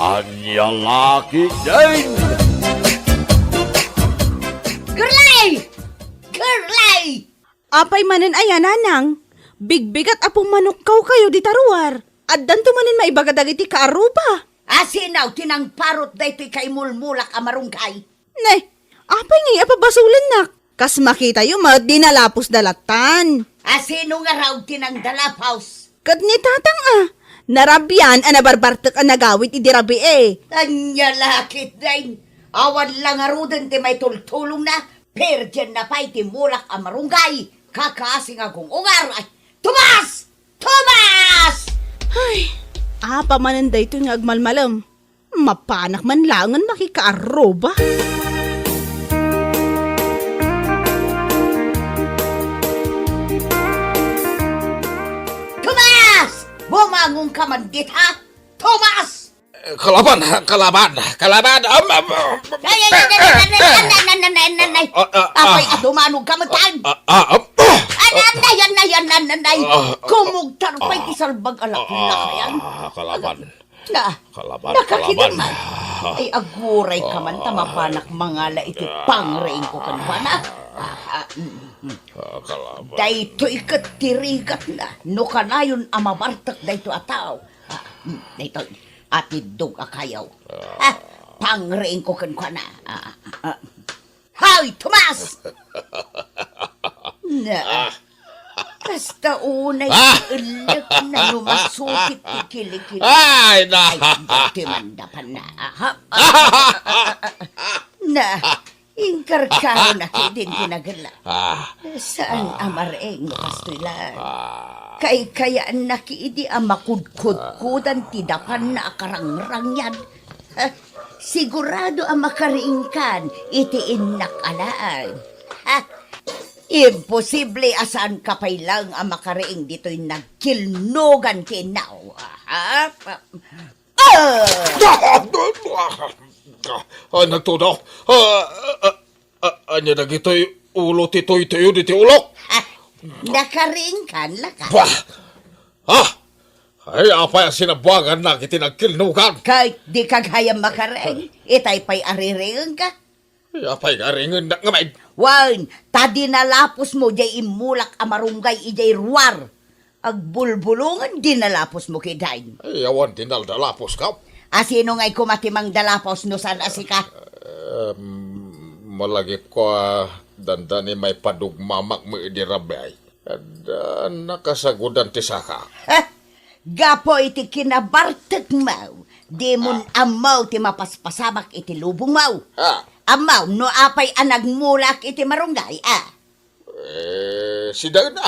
Anya laki din! Girlay! Girlay! Apay manen ayan, nanang. Bigbigat apong manukkaw kayo di taruar. At danto manen maibagadag iti kaaruba. Asinaw, tinang parot da ito'y kay mulmulak amarungkay. Nay, apay ngay apabasulan nak. Kas makita yung dinalapos dalatan. Asino nga raw tinang dalapaws. Kad ni tatang narabyan nabarbartek nagawit idirabi Anya lakit dain. Awan lang arudan ti may tultulong na. Pero dyan na pa'y ti mulak amarunggay. Kakasing akong ungar. Ay, Tomas! Tomas! Ay, apa mananda ito nga agmalmalam. Mapanak man langan makikaaroba. Tomas! Bumangong ka man dit, ha? Tomas! Kalaban! Nanay! Apay adumanog ka man tan! Nanay! Kumugtar pa'y isalbag alak na kayan. Kalaban! Nakakidaman. Ay aguray ka man tamapanak mga la iti pangrein ko kan ba na? Kalaban! Dayto'y katirigat na. No kanayon amabartak dayto ataw. Dayto'y atidog akayaw. Pangrein ko kan ba na? Hay, Tomas! Na, kasta unay ulit na lumasukit ikilikili. Ay, na! Ay, hindi mandapan na. Na, ingkar ka na din tinagala. Saan amareng pastilan? Kay kaya nakiidi ang makudkudkudan tidapan na akarangrang yan. Sigurado ang makariingkan itiin nakalaan. Imposible asan kapay lang ang makariing dito'y nagkilnogan kinaw. Nagtudaw. Anya na gito'y ulo titoy-toyo diti ulok. Nakariingkan laka. Bah! Ay, apa yung sinabuagan na kiti nagkilnugan? Kahit di kagayang makariing, itay pa'y ariringan ka. Ay, apa yung aringan na ngamay? Wan, tadi nalapos mo jay imulak amarunggay ijay ruwar. Agbulbulungan din nalapos mo kidain. Ay, awan dinaldalapos ka. Asino nga'y kumatimang dalapos no san asika? Malagi ko dandani may padugmamak mo idirabay. At nakasagudan ti saka. Gapo iti kinabartek mau. Di mon amaw ti mapaspasamak iti lubong mau. Amaw no apay anagmulak iti marunggay Si Dagan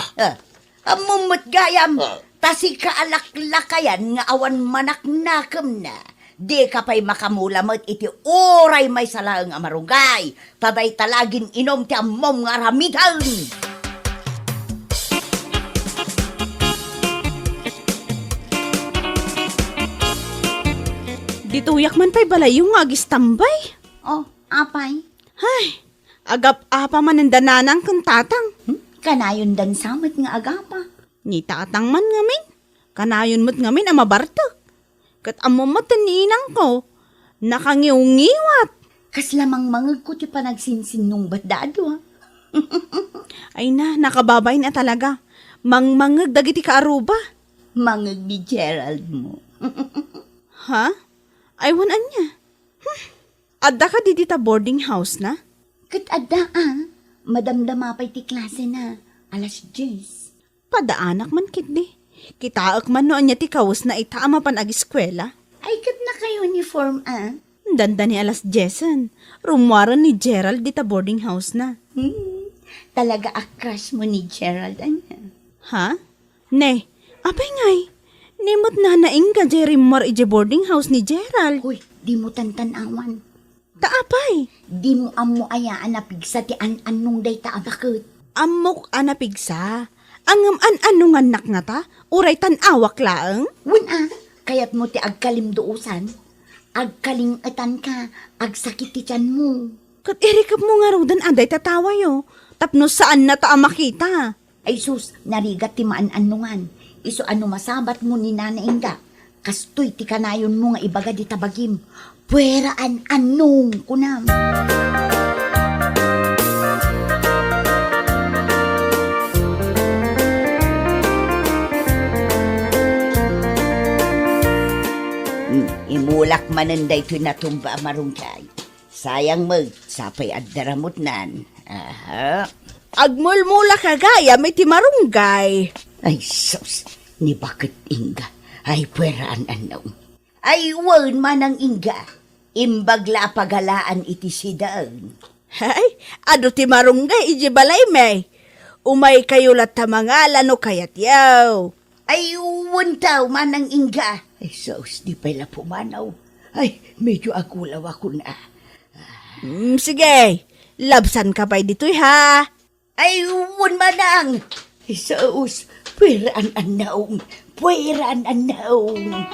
Amumot gayam. Tasi kaalaklakayan nga awan manaknakam na. Di ka pa'y makamulamot iti oray may salang amarunggay. Taday talagin inom ti amom nga ramitan. Dituyak man pa'y balayong agis tambay. Oh, apay? Ay, agap apa mananda nanang kung tatang. Kanayon dan samot nga agapa. Ni tatang man ngamin. Kanayon mo't ngamin amabartak. Kat amumot ni inang ko. Nakangiw-ngiwat. Kas lamang mangag ko ti panagsinsin nung batdado ha. Ay na, nakababay na talaga. Mangmangag dagiti kaaruba. Mangag ni Gerald mo. Ha? Ay wanan niya. Adda ka dita boarding house na? Kat adda madamdama pa'y ti klase na. Alas 10. Padaanak man kitdi. Kitaak man noon niya ti kawas na itaama pan ag-eskwela. Ay kat na kayo uniform Danda ni alas 10. Rumwaran ni Gerald dita boarding house na. Talaga a-crush mo ni Gerald Ha? Ne, apay ngay. Nimot na naing ka Jerry Moore ije boarding house ni Gerald. Uy, di mo tantan-awan. Taapay. Di mo amo ayaan na pigsa ti an-anong day ta abakot. Amok anapigsa. Angam an-anungan nak nga ta. Uray tan-awak laeng. Wun kayat mo ti agkalimduusan. Agkalingatan ka, agsakit ti tiyan mo. Kat irikap mo nga rodan aday tatawa yo. Tapno saan na ta makita. Ay sus, narigat ti maan-anungan. Iso ano masabat mo ni Nana Inga. Kastoy ti kanayon mo nga ibaga di tabagim. Puweraan anong kunam. Imulak mananday to natumba marungkay. Sayang mag, sapay at daramutnan. Aha. Agmulmula ka gaya, may timarunggay. Ay, sus, ni bakit inga? Ay, puweraan anong. Ay, wan manang inga. Imbagla pagalaan iti sidaan. Hay, ado timarunggay, iji balay may. Umay kayo lata mga lano kayat yaw. Ay, wantaw manang inga. Ay, sus, di pala pumanaw. Ay, medyo agulaw ako na. Sige, labsan ka pa'y dito'y ha. Ay, wan manang. Ay, sus, puweraan anong. Puweraan anong.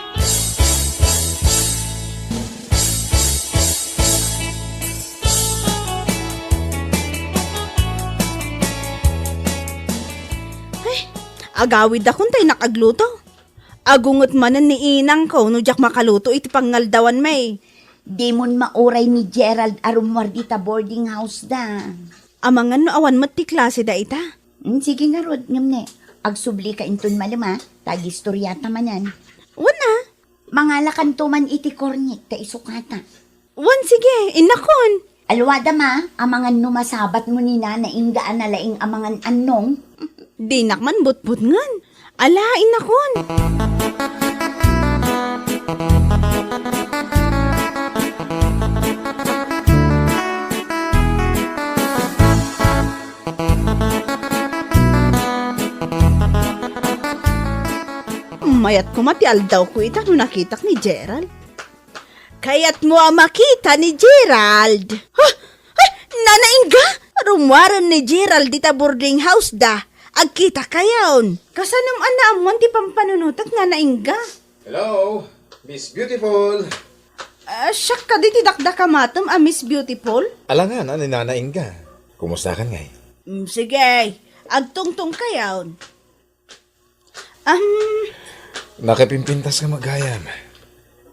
Agawid akong tay nakagluto. Agungot manan ni inang ko, no jak makaluto iti pangaldawan may. Di mon mauray ni Gerald arumwar dita boarding house da. Amangan no awan mat ti klase da ita. Sige nga rod, ngamne. Agsubli ka inton malima, tagistoryata manan. Wana. Mangalakan to man iti kornik, ta isukata. Wan sige, inakon. Alwada ma, amangan numasabat mo ni na ingaan na laing amangan anong. Di nakman butbut ngan. Ala, inakon. Mayat ko matial daw ko ita no nakitak ni Gerald. Kayat mo ang makita ni Gerald. Ha? Ay, nanaingga? Rumwaran ni Gerald dita boarding house da. Agkita kayaon. Kasanam anaamon di pampanunutak nga naingga. Hello, Miss Beautiful. Siyak ka di tidakdak kamatom Miss Beautiful? Alangan, ni nanaing ka. Kumusta ka ngay? Sige, agtungtong kayaon. Nakipimpintas ka magayam.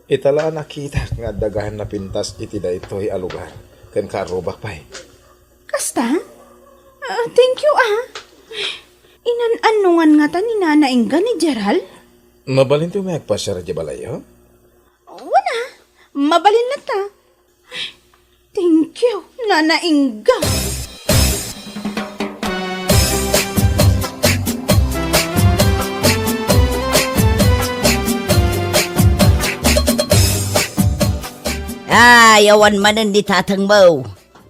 Itala nakita nga dagahan na pintas iti da ito'y alugar. Ken karubak pa'y. Kasta? Thank you Inan-anungan nga ta ni nanaingga ni Gerald? Mabalin to may agpasyar di balayo? Wala, mabalin na ta. Thank you, nanaingga. Yawan manan ni tatang mo.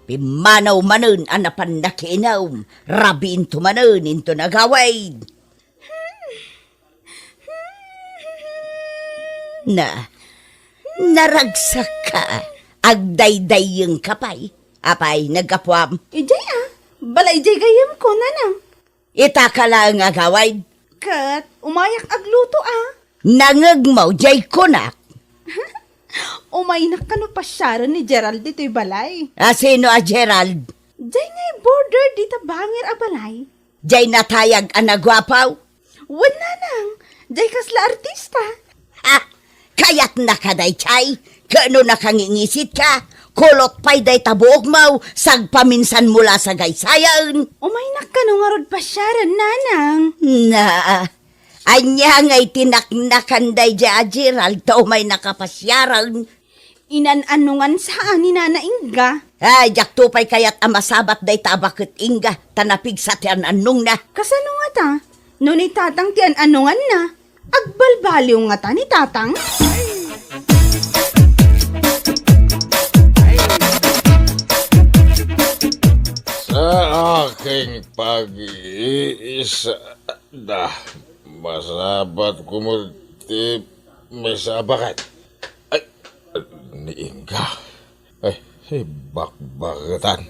Pimanaw manan anapan nakinaw. Rabin to manan into nagaway. Naragsak ka. Agdayday yung kapay. Apay, nagkapwam. Ijay balay ijay gayam ko nanang. Itakala ang agaway. Kat, umayak agluto Nangag mo, jay kunak. Umaynak ka no pasyaran ni Gerald dito'y balay. Sino Gerald? Jay nga'y border dita bangir a balay. Jay natayag anagwapaw. Wala nang, jay kasla artista. Kayat nakaday chay. Kano nakangingisit ka. Kulot pa'y day tabuok mo. Sagpaminsan mula sa gaysayan. Umaynak ka no nga rod pasyaran nanang. Anya nga'y tinaknakan day ja Gerald to may nakapasyaran. Inan-anungan saan ni nanaingga. Jak tupay kayat amasabat day tabakit ingga. Tanapig sa tiyan anong na. Kasano nga ta? No ni tatang tiyan anungan na. Agbalbaliw nga ta ni tatang. Sa aking pag-iisa masabat ko mo ti may sabakat. Ay, ni Inga. Ay, bakbagatan.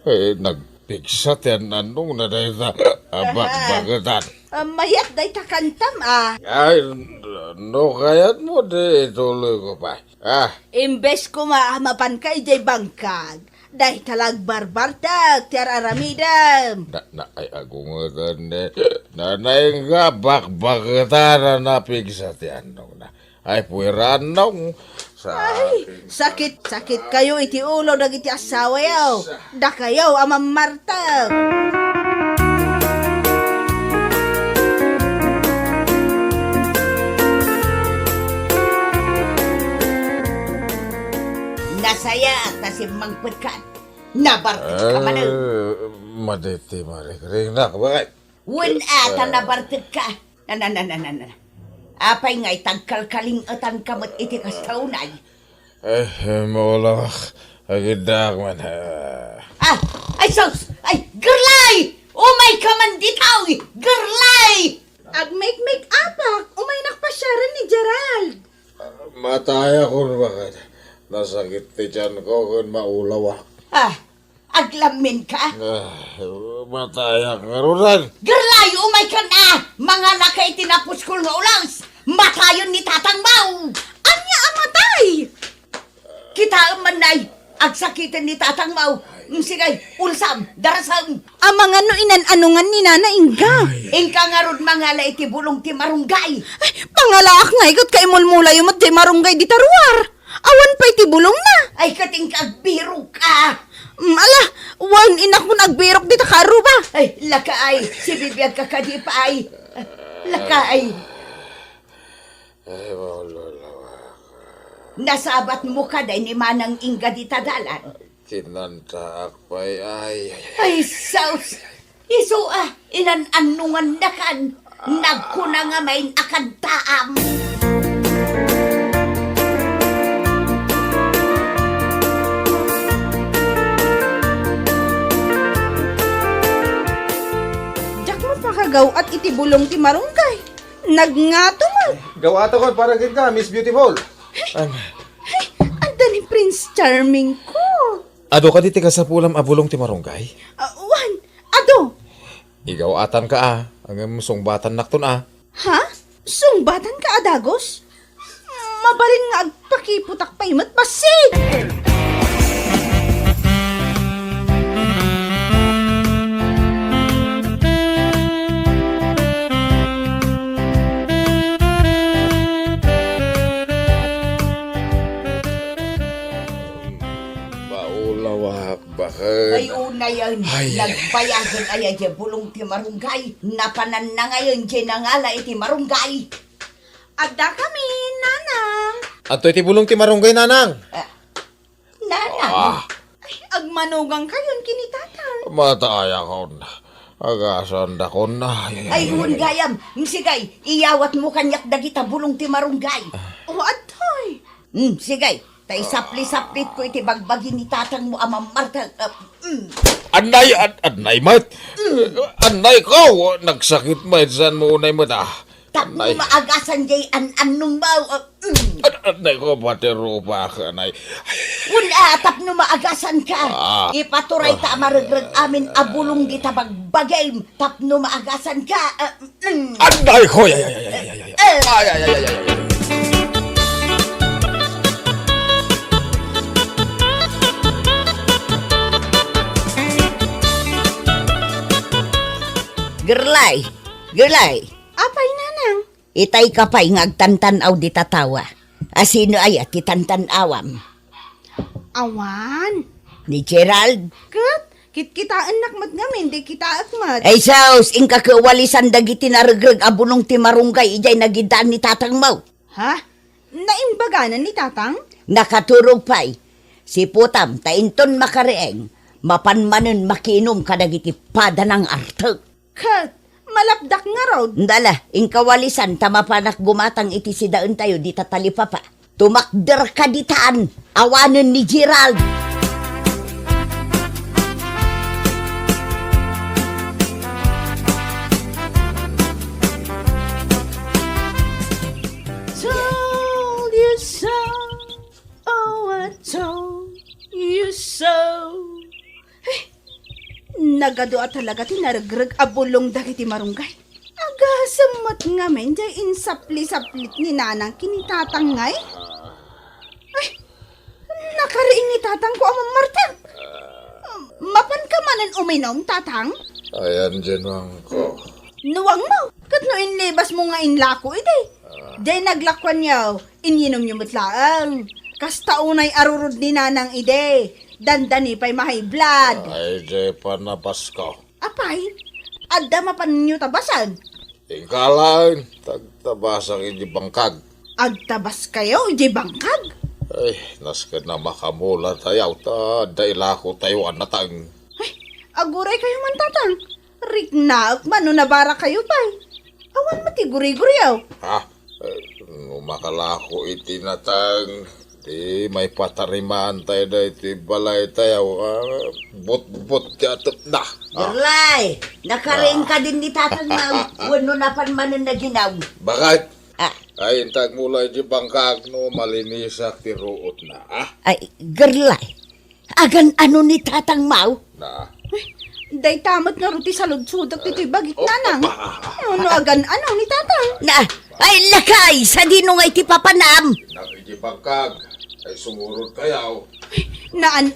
Ay, nagpigsat yan anong na dahil na bakbagatan. Mayat day takantam Ay, no kaya't mo di ituloy ko pa. Imbes ko maamapan kay jay bangkag. Dahil talag barbartag, tiar aramidam. Ay, agungatan Nanay nga bakbagatan na napigsat yan anong na. Ay, puwiranong. Sa Ay, sakit kayo iti ulo dagiti asawa yaw. Da kayo amang Marta. Nasaya at nasimang putkan. Nabartik ka man. Maditi, marikring na. Bakit? Wen ata nabartik ka. Na. Apay nga'y tagkalkaling-atan kamot iti kastaunay. Maulang. Agidak man. Ay sos! Ay, gerlay! Umay ka man ditaw! Gerlay! Ag-make apak, umay nakpasyaran ni Gerald. Mataya ko na bakit? Nasakit ti tiyan ko kung maulaw ako. Aglamin ka? Mataya ka rin. Gerlay, umay ka na! Mga nakay tinapos ko nga ulangs! Matayon ni Tatang Mau! Anya amatay! Kita man nay, agsakitan ni Tatang Mau. Sige, ulsam, darasam. Amang ano inan-anungan ni Nana Inga. Ingka nga ron mga la iti bulong ti marunggay. Ay, pangalaak nga ikot kay mulmula yung mat marunggay di taruar. Awan pa iti bulong na. Ay kating kagbiro ka. Ala, wan inak mo nagbirok di takaro ba? Ay, lakaay, si bibiyag ka kadi pa ay. Lakaay. Ay, maulaw. Nasabat mo ka day ni Manang Inga di tadalan. Kinantaak pa'y ay. Ay, saus. Iso inan-anungan na kan. Nagkuna nga main akan taam. Jak mo pakagaw at iti bulong ti marunggay. Nagngato man. Gawata ko para gid ka, Miss Beautiful. Anda ni Prince Charming ko. Ado ka diti ka sa pulam abulong ti marunggay? Wan, ado. Igawatan ka ang sungbatan nakton Ha? Sungbatan ka adagos? Mabalin nga agpakiputak pa imat pasi. Maulaw bakit? Ay, una yan. Nagpayagan ay di bulong ti marunggay. Napanan na ngayon di nangala iti marunggay. Ada kami, nanang. Ato iti bulong ti marunggay nanang. Nanang. Ay, agmanugang kayon kinitatang. Mataya ko na. Agasan da ko na. Ay, gayam. Sigay, iyawat mo kanyak dagita bulong ti marunggay. O, atoy. Sigay, tay sapli-saplit ko iti bagbagi ni Tatang mo amang Marta. Anay, mat. Anay ko. Nagsakit mat. Saan mo unay mo ta? Tapno maagasan jay an-anong mau. Anay ko, pati rupa ka, anay. Tapno maagasan ka. Ipaturay ta maragrag amin abulong di tabagbagay. Tapno maagasan ka. Anay ko! Ay. Gerlay. Apay, nanang. Itay ka pa'y ngagtantan-aw di tatawa. Asino ay at titantan-awam? Awan. Ni Gerald? Kat, kitkitaan nakmat ngamin, di kita akmat. Ay saus, ingka kawalisan dagiti naragrag abunong ti marunggay ijay nagidaan ni Tatang Mau. Ha? Naimbaganan ni Tatang? Nakaturog pa'y. Si Putam, tainton makarieng. Mapanmanon makinom kadagiti pada ng artag. Kat, malapdak nga rod. Ndala, ingkawalisan tamapanak gumatang iti si daun tayo di tatalipa pa. Tumakder ka ditaan, awanan ni Gerald. Told you so, oh I told you so. Nagadua talaga tinaragrag abulong dagiti marunggay. Agasamat nga men, jay insapli-saplit ni nanang kinitatangay. Ay, nakariing ni tatang ko amang Marta. Mapan ka manan uminom, tatang? Ayan, Jenwang ko. Nuwang mo. Kat no inlibas mo nga inlako iti. Day naglakwan yaw, ininom niyo matlaang. Kasta unay arurod ni nanang ide. Dandani pa'y mahay blood. Ay, di pa nabas ko. Apay, adda mapan niyo tabasan. Ikalang, tagtabasang hindi bangkag. Agtabas kayo, ije bangkag. Ay, nasken na makamula tayo, daila ko tayo anatang. Ay, aguray kayo man tatang. Riknaak man, no nabara kayo pa'y. Awan matiguri-guri yaw. Ha? Numakala ko itinatang. Di may patariman tayo na iti balay tayo. But yatap na. Gerlay, nakaring ka din ni Tatang Mau. Wano na pan manan na ginaw. Bakit? Ah, Ay, intag mula iti bangkag no, malinisak ti ruot na. ay, Gerlay. Agan ano ni Tatang Mau? Na. Day tamat nga ruti sa lugsudak ito'y bagit nanang. Ano agan ano ni tatang? Na, ay lakay, sa dino nga iti papanam. Iti bangkag. Ay, sumurot kayaw.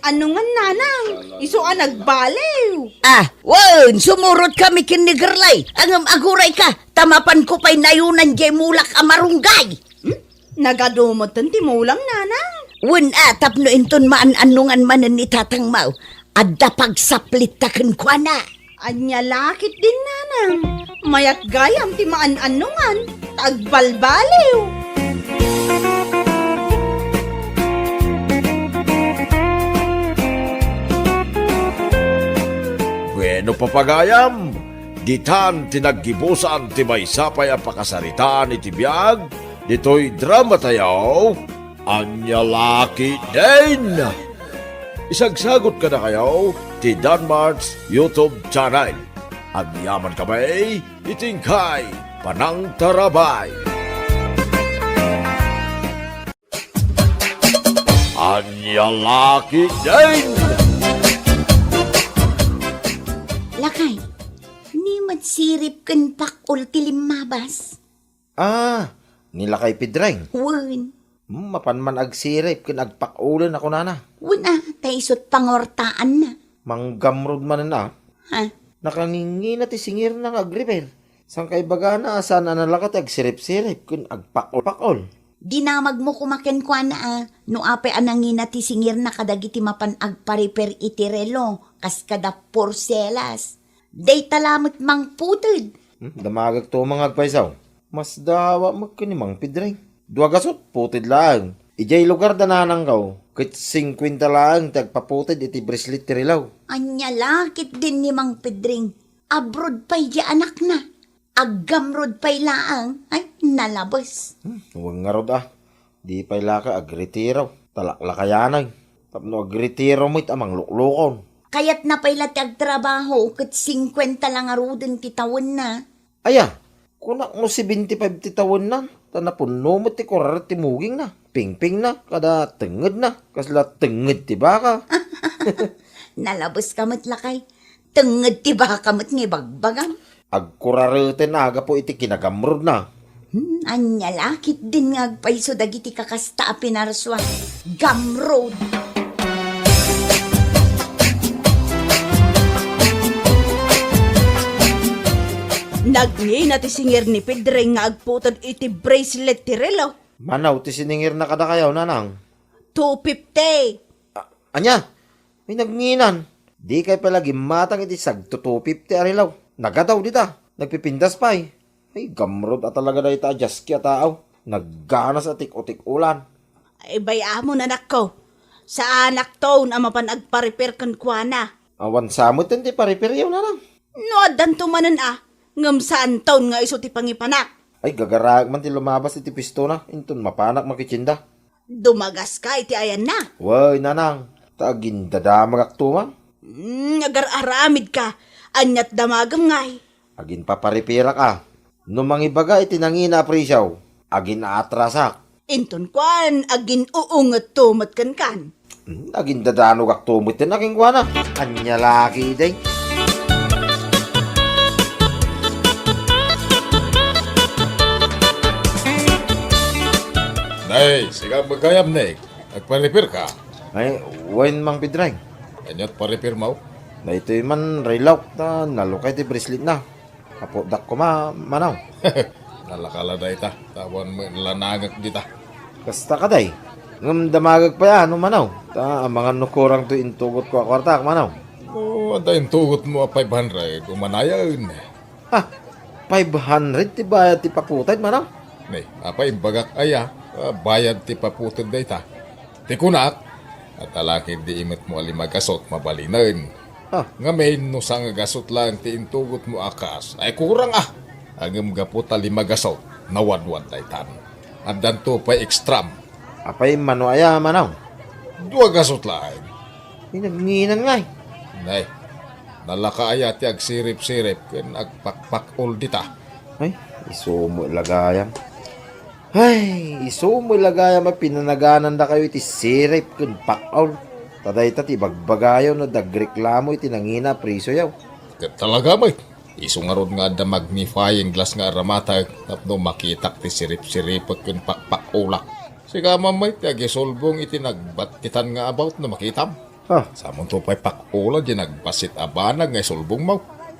Ano nga nanang? Iso nagbaliw. Ah, wan, sumurot kami kin ni Gerlay. Ang aguray ka, tamapan ko pa'y nayunan jay mulak amarunggay. Nagadumot ti mulam nanang. Wan atap no inton maan-anungan manan ni Tatang Mau. Adda pagsaplit taken kwa na. Anya lakit din nanang. Mayat gayam ti maan-anungan. Tagbalbaliw. Bueno papagayam, ditan tinaggibusan ti may sapay ang pakasaritaan iti biyag, dito'y drama tayo, anya laki din. Isagsagot ka na kayo ti Danmarks YouTube channel. Agyaman kamay, itingkay, panang tarabay. Anya laki din. Lakay, ni matsirip kan pakul tilimabas. Nilakay pidrang. Wan, Mapan man agsirip, kin agpakulan ako nana. wana, taisot pangortaan na. Manggamrod man na. Ha? Nakangingi na ti singir ng agriper. Sang kay baga na asan analakat agsirip-sirip, kin agpakol-pakol. Dinamag mo kumaken kwa na no ape anangin na ti singir na kadagiti mapan agpariper iti relo, kas kada porselas. Day talamot mang putod. Damagag to mga agpaisaw. Mas dawa magkanimang pidrang. Duwagasot, putid lang. Ijay lugar da nanang kaw. Kit 50 lang, tagpaputid iti brislit tirilaw. Anya lakit din ni Mang Pedring. Abroad pa'y di anak na. Aggamrod pa'y laang. Ay, nalabas. Huwag nga rod Di pa'y laka agritiraw. Talaklakayanay. Tapno agritiraw mo't amang luklukon. Kaya't na pa'y latag trabaho. Kat 50 lang arudin kitawon na. Aya, kunak mo si 25 titawon na. Tanapuno mo ti korar ti muging na. Pingping na, kada tenged na. Kasla tenged ti baka. Nalabas kamot lakay. Tenged ti baka kamot ng bagbagam. Agkurarete na aga po iti kinagamrod na. Anya lakit din nga agpaiso dagiti kakasta a pinarswa. Gamroad. Nagni na ti singir ni Pedring nga agputod iti bracelet ti relo. Manaw ti siningir na kada kayaw nanang. 250. Anya, may nagnginan. Di kay palagi matang iti sagto 250 arilaw. Nagadaw dita, nagpipindas pa eh. Ay, gamrod at talaga na ita adjust kya tao. Nagganas at tik-utik ulan. Ay bayamon anak ko. Sa anak to na mapan agpa-repair kan kwa na. Awan samot hindi paripiryaw nanang. No adan tumanan ngam saan taon nga iso ti pangipanak. Ay, gagarag man ti lumabas iti pisto na. Inton mapanak makichinda. Dumagas ka iti ayan na. Way, nanang. Tagin dadamag aktuman. Agar-aramid ka. Anyat damagam ngay. Agin paparipira ka. No mangibaga iti nangina presyaw. Agin aatrasak. Inton kwan, agin uungat tumat kan. Agin dadanog aktumot din aking kuwana. Anya laki day. Nay, siga magayam nek. Nagparipir ka. Ay, wain mang pidrang. Anyot paripir mo. Na ito'y man relaw ta nalukay ti bracelet na. Kapodak ko manaw. Nalakala day ta. Tawan mo lanagak dita. Kasta ka day. Ngam damagag pa yan, manaw. Ta, mga nukurang to intugot ko akwartak, manaw. O, dahin tugot mo 500. Umanayan. Ha, 500 ti bayad ti pakutay, manaw. Nay, apay bagak aya. Bayad ti paputod day ta. Ti kunak. At alakid di imit mo alimagasot mabalinan. Ha, Nga may no sang gasot lang ti intugot mo akas. Ay kurang Agam gapot alimagasot. Nawadwad day tan. At danto pa ekstram. apay mano aya, manaw. Dua gasot lang. Nginang nga eh. Nay, nalakaaya ti agsirip-sirip ken agpakpakol dita. Ay, isumo lagayam. Ay, isumo lagayam ay pinanaganan da kayo iti sirip kun pakaw. Taday ta ti bagbagayo no dagreklamo iti nangina priso yaw. Ket talaga may. Isungarod nga da magnifying glass nga aramata tapno makitak ti sirip-sirip ken pakpakolak. Siga mamay ti agisolbong iti nagbatitan nga about na makitam. Ha, Samon to pa'y pakula di nagbasit abanag ngay sulbong mo.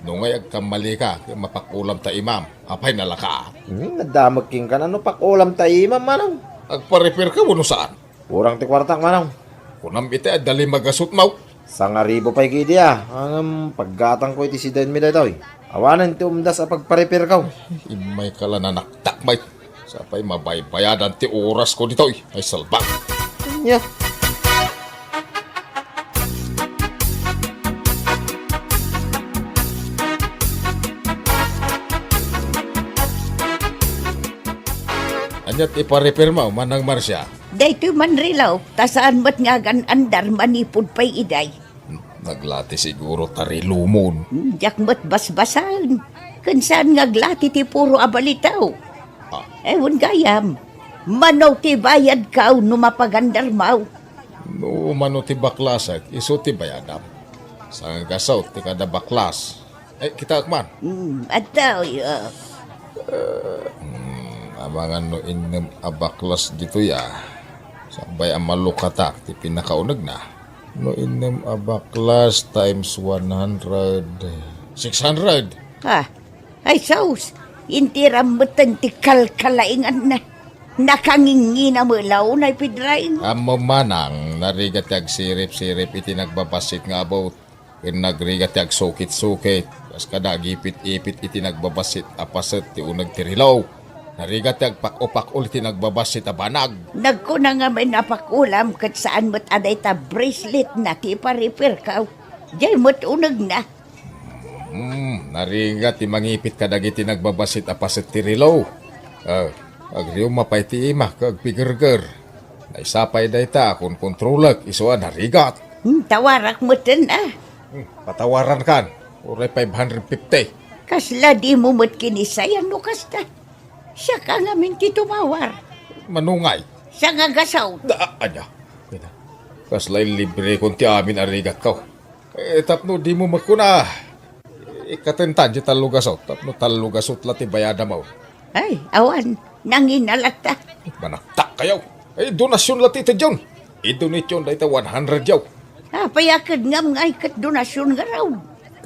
No ngay agkamali ka, mapakulam ta imam. Apay nalaka. nadamag king ka na no pakulam tayo, manaw. Agpa-repair ka no saan? Urang ti kwartak, manaw. Kunam iti dali magasot mo. Sangaribo pa'y kidi ang paggatang ko iti si Den mi daytoy. Awanan ti umdas a pagparepir kaw. Imay ka lang na naktakmay. Sapay mabaybayadan ti oras ko dito ay salbang. Yeah. Anyat ipa-repair mo, manang Marsya. Daytoy man rilaw, tasaan mo't nga gan andar manipod pa'y iday. Naglati siguro tari lumon. Diyak mo't basbasan. Kansan nga glati ti puro abalitaw. Ewan gayam. Manaw ti bayad ka no mapagandar mau. No mano ti baklasag, iso ti bayadam. Sa gasaw ti kada baklas. Kita akman. Ataw, Abangan no inem abaklas dito ya. Sabay ang malukatak ti pinakaunag na. No inem abaklas times 100. 600. ha, ay saus. Intiram mo ti kalkalaingan na. Nakangingi na mo law na ipidraing. Amo manang narigat yag sirip-sirip iti nagbabasit nga about. Ken nagrigat yag sukit-sukit. Kas kada gipit-ipit iti nagbabasit apaset ti unag tirilaw. Narigat yag pak-upak-ul iti nagbabasit abanag. Nagkuna nga may napakulam kat saan mo't aday ta bracelet na ti pa-repair ka. Diyan mo't unag na. Narigat ti mangipit kadag iti nagbabasit apaset tirilaw. Agriyo mapay ti ima kag pigurger. Naisapay day ta kung kontrolak isuan narigat. Tawarak mo tin Patawaran kan. Uray 550. Kasla di mo mo't kinisayan no kasta. Siya ka nga minti tumawar. Manungay. Siya nga gasaw. Anya. Kaslay libre kung ti amin arigat ko. Tapno di mo makuna. Ikatentan di talugasot. Tapno talugasot lati bayada mo. Ay, awan. Nanginalata. Manaktak kayo. Donasyon lati ito dyan. I-donate dahi ta 100 yaw. Payakad ngam ngay kat donasyon nga raw.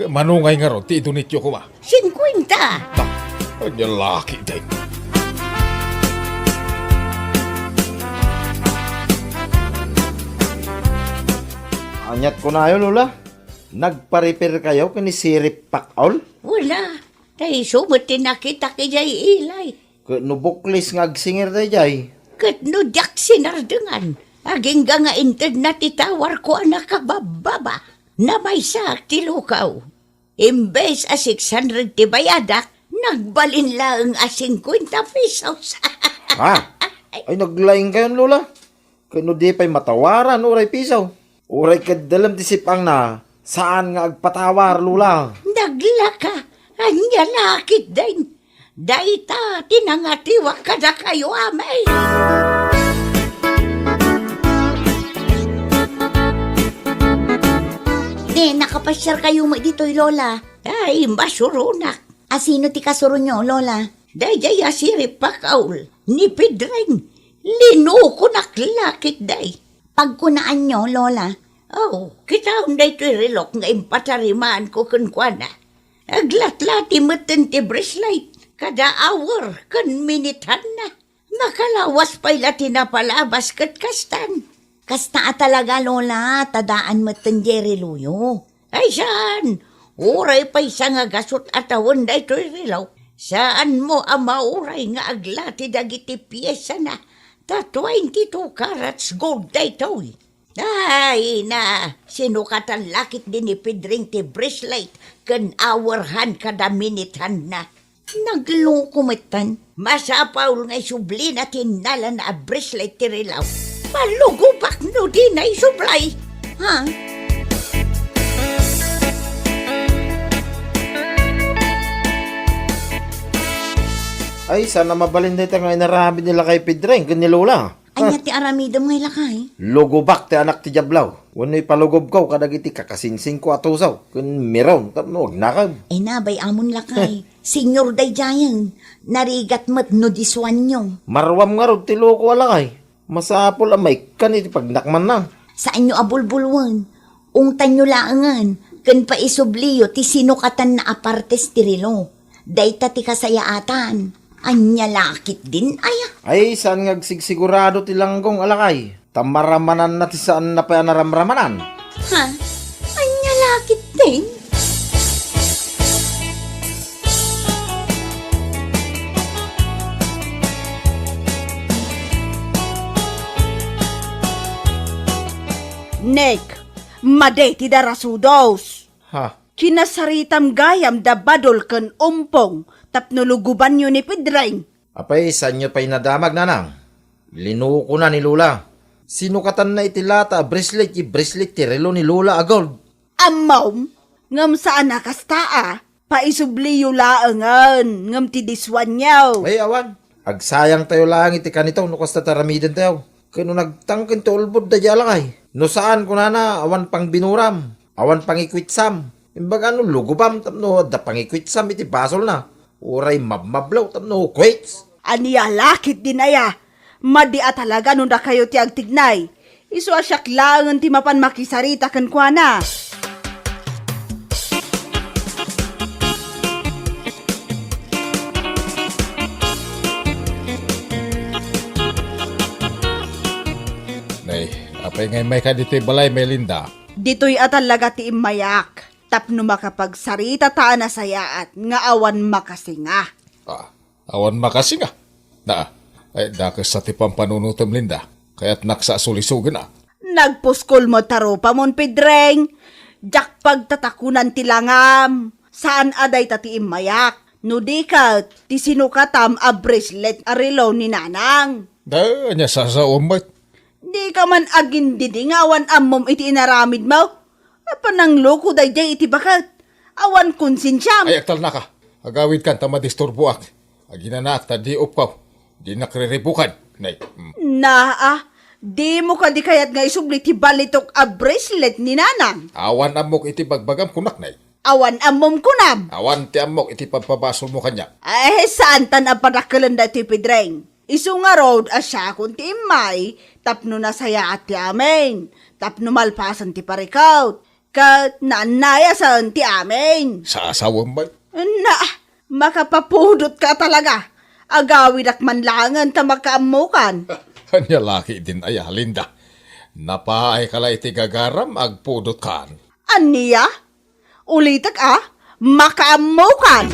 Manungay nga ron. Ti i-donate ko ba? 50. Anya laki day. Anyat ko na yun, Lola. Nagpa-repair kayo kani sirip pakaw? Wala. Tay sumot nakita kay jay ilay. Nubuklis nga agsingir tayo jay. Kat no dak sinardengan. Aging nga inted na titawar ko anak kabababa. Na may sak tilukaw. Imbes a 600 ti bayadak, nagbalin lang a 50 pesos. Ha? Ay, naglaing kayo, Lola. Kano di pa'y matawaran, uray pisaw. Uray kadalam ti sipang na, saan nga agpatawar, Lola? Naglaka, anya lakit din. Daita, tinangatiwak ka na kayo, amay. Nakapasyar kayo mo dito'y, Lola. Ay, masurunak. Asino ti kasuro nyo, Lola? Dayjay asirip pakaul. Ni Pedreng. Lino ko naklakit day. Pagkunaan nyo, Lola. Oh, kita day to'y relok nga impatarimaan ko kunkwana. Aglat-lati meten ti bracelet. Kada hour, kan minitan na. Makalawas pa'y lati na palabas kat kastan. Kasta talaga lola, tadaan meten Jerry Luyo. Ay saan? Uray pa'y sa nga gasot atawan da ito'y rilaw. Saan mo ang mauray nga aglati dagiti piyesa na? Ta 22 carats gold da ito'y. Ay na, sinukatan lakit din ni Pedring ti bracelet kan hourhan kada minitan na. Naglukumitan, masapaw nga isubli na tinala na bracelet ti rilaw. Malugubak no di na isublay. Ha? Ay, sana mabalinday tayo nga inarami nila kay Pedreng, ni Lola. Anya ti aramidam ngay lakay. Lugubak ti anak ti Jablaw. Wano'y palugob ko, kadagiti kakasinsing ko atusaw. Kun miron, tapno, wag nakab. Ay nabay amon lakay. Senyor day jayan, narigat mat no diswanyo. Marwam nga rod ti loko alakay. Masapol amay kan iti pagnakman na. Saan nyo abulbulwan? Ungtan nyo laangan, kan pa isubliyo ti sinukatan na apartes ti rilo. Dayta ti kasayaatan. Anya lakit din aya. Ay, saan nga sigurado ti langgong alakay? Tamaramanan na ti saan na pa naramramanan. Ha? Anya lakit din? Nek, madeti da rasudos. Ha? Kinasaritam gayam da badol ken umpong tapno luguban nyo ni Pedreng. Apay, saan nyo pa'y nadamag nanang? Linuko na ni Lola. Sinukatan na itilata bracelet ti relo ni Lola agol. Amaw, ngam saan nakastaa, paisubliyo laangan, ngam ti diswan nyaw. Ay, awan. Agsayang tayo lang iti kanito, nukas tataramidan tayo. Kano nagtangkin to ulbod da jalakay. No saan ko na awan pang binuram, awan pang ikwitsam. Imbaga no lugubam, tapno da pang ikwitsam iti basol na. Uray mabmablaw, tapno kwits. Aniya lakit din aya, madia talaga nung da kayo ti agtignay. Isu asyak langan ti mapan makisarita kan kwa na. Nay, apay ngay may ka dito'y balay, Melinda. Dito'y atalaga ti imayak, tapno makapagsarita ta na sayaat, nga awan makasinga. Awan makasinga. Ay dakas sa tipang panunutom, Linda. Kaya't naksasulisugan na. Nagpuskol mo taro pa mon Pedreng, jak pagtatakunan ti langam, saan aday tati imayak, no di ka ti sinukatam a bracelet a relo ni nanang. Da, anya sasawamay. Di ka man agin didingawan amom iti inaramid mo. Panang loko day jay iti bakat. Awan konsensyam. Ay, aktal na ka. Agawid kan, tamadisturbuak. Aginanak, tadi upkaw. Di nakriribukan. Nay, Di mo ka di kayat nga isubli ti balitok a bracelet ni nanang. awan amok iti bagbagam kunak, nay. Awan amom kunam. Awan ti amok iti pagpabasol mo kanya. Ay, saan tan ang panakalan da ti Pedreng? Isu nga road asya kung ti imay, tapno na saya at ti amin. Tapno malpasan ti parikaut. Kat naanayasan ti amin. Sasawamay. Makapapudot ka talaga. Agawid ak manlangan ta makaamukan. Kanya laki din ay Linda. Napaay kala iti gagaram agpudot kan. Aniya? Ulitak makaamukan.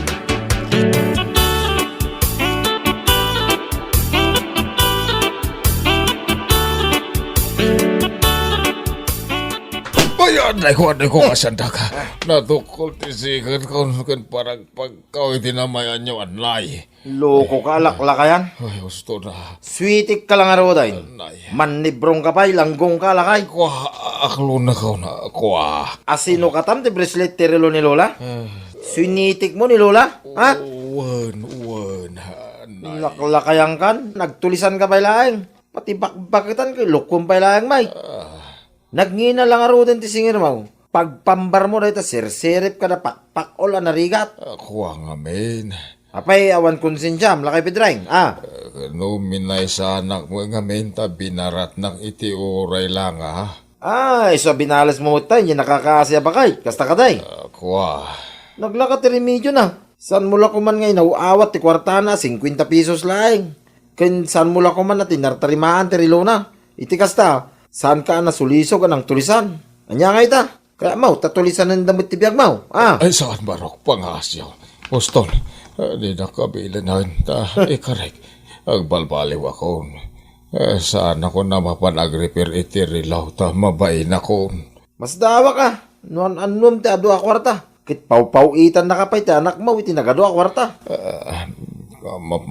Ayan, ay ko kasanda ka. Natukol ti sigan ko parang pagkaw iti namayan nyo anlay. Loko ka, alaklakayan. Ay, gusto na. Sweetik ka lang araw day. Anay. Manibrong ka pa'y, langgong ka lakay. Kwa, aklo na ka na. Kwa. Asino katam ti bracelet ti relo ni Lola? Sinitik mo ni Lola? Ha? Uwan. Anay. Laklakayan kan, nagtulisan ka pa'y laeng. Pati bakbakitan kay lukum pa'y laeng may. Nagngina lang araw din ti singir mo. Pagpambar mo dahil ta sirip ka na pakpakol na narigat. Kwa nga men. Apay, awan konsensyam, lakay Pedreng. No minay sa anak mo nga menta binarat ng iti oray lang ha. Ay, so binalas mo tayo, yung nakakasya ba kay? Kasta ka day. Kwa. Naglaka ti remedyo na. San mula ko man ngay nauawat ti kwarta na 50 pesos lang. Ken san mula ko man na tinartarimaan ti rilo na. Iti kasta, saan ka nasulisog anang tulisan? Anya nga ita? Kaya mau, tatulisan ng damit ti biyag mau. Ah, Ay, saan barok pangasyaw? Postol, di na kabilanan ta, ikarek. Agbalbaliw ako. Saan ako na mapanag-repair iti rilaw ta, mabain ako. mas dawa ka. Nuan anum ti adu a kwarta. Kit pau-pau-itan na kapay ti anak mo iti nagadu a kwarta.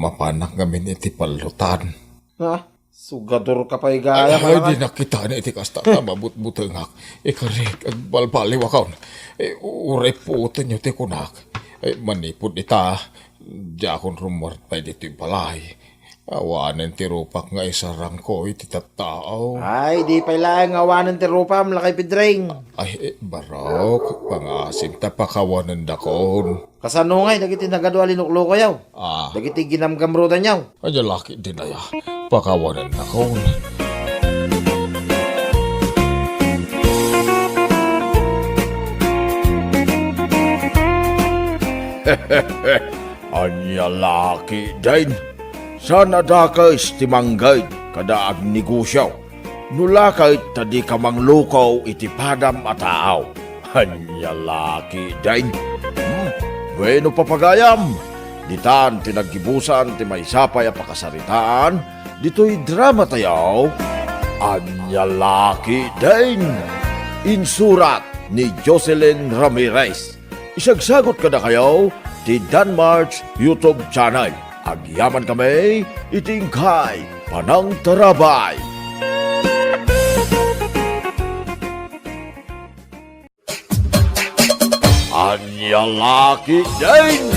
Mapanak ngamin iti palutan. Ha? Sugador ka pa'y Ay, gaya ka di nakita na iti kasta ta, mabut-butengak. Ikarek, agbalbaliw ako. Uray puto nyo ti kunak. Manipod ita, di akong rumortay dito yung balay. Awanan ti rupak nga isarang ko iti tattao. Ay, di pa'y lang awanan ti rupa malakay pidring. Ay, barok, pangasim ta pakawanan dakon. Kasano ngay, dagiti nagadu a linuklo ko yaw. Dagiti ginamgamrudan yaw. Ay, laki din na ya, pakawanan dakon. Anya laki din. Sana dakais ti manggay kada ag negosyo. Nulakay tadi ka manglukaw iti padam a taaw. Anya laki din. Bueno papagayam. Ditan tinaggibusan ti maysapay a pakasaritaan. Dito'y drama tayaw. Anya laki din. Insurat ni Jocelyn Ramirez. Isagsagot ka na kayo ti Danmarks YouTube channel. Agyaman kami, itingkay, panang tarabay. Anya laki din!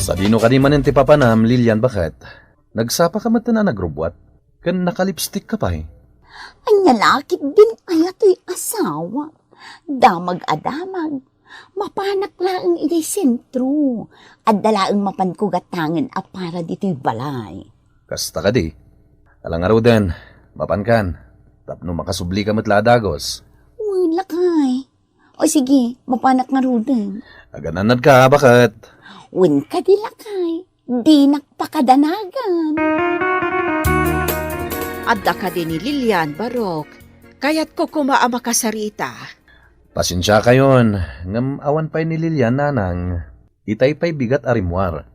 Sa dino ka di man ti papanam, Lilian, bakit? Nagsapa ka mata na nagrubwat? Kan nakalipstick ka pa eh. Anya lakit din ayato'y asawa. Damag-adamag. Mapanak laang iti sentro. At dalaang mapankugatangan a para dito'y balay. Kasta ka di. Alang araw din, mapankan. Tapno makasubli ka matla dagos. Wala kay. O sige, mapanak nga rudin. Agananad ka, bakit? Win ka di lakay. Di nakpakadanagan. Adda ka din ni Lilian, Barok. Kaya't ko kumaa makasarita. Pasensya kayon. Ngam awan pa'y ni Lilian, nanang. Itay pa'y bigat arimwar.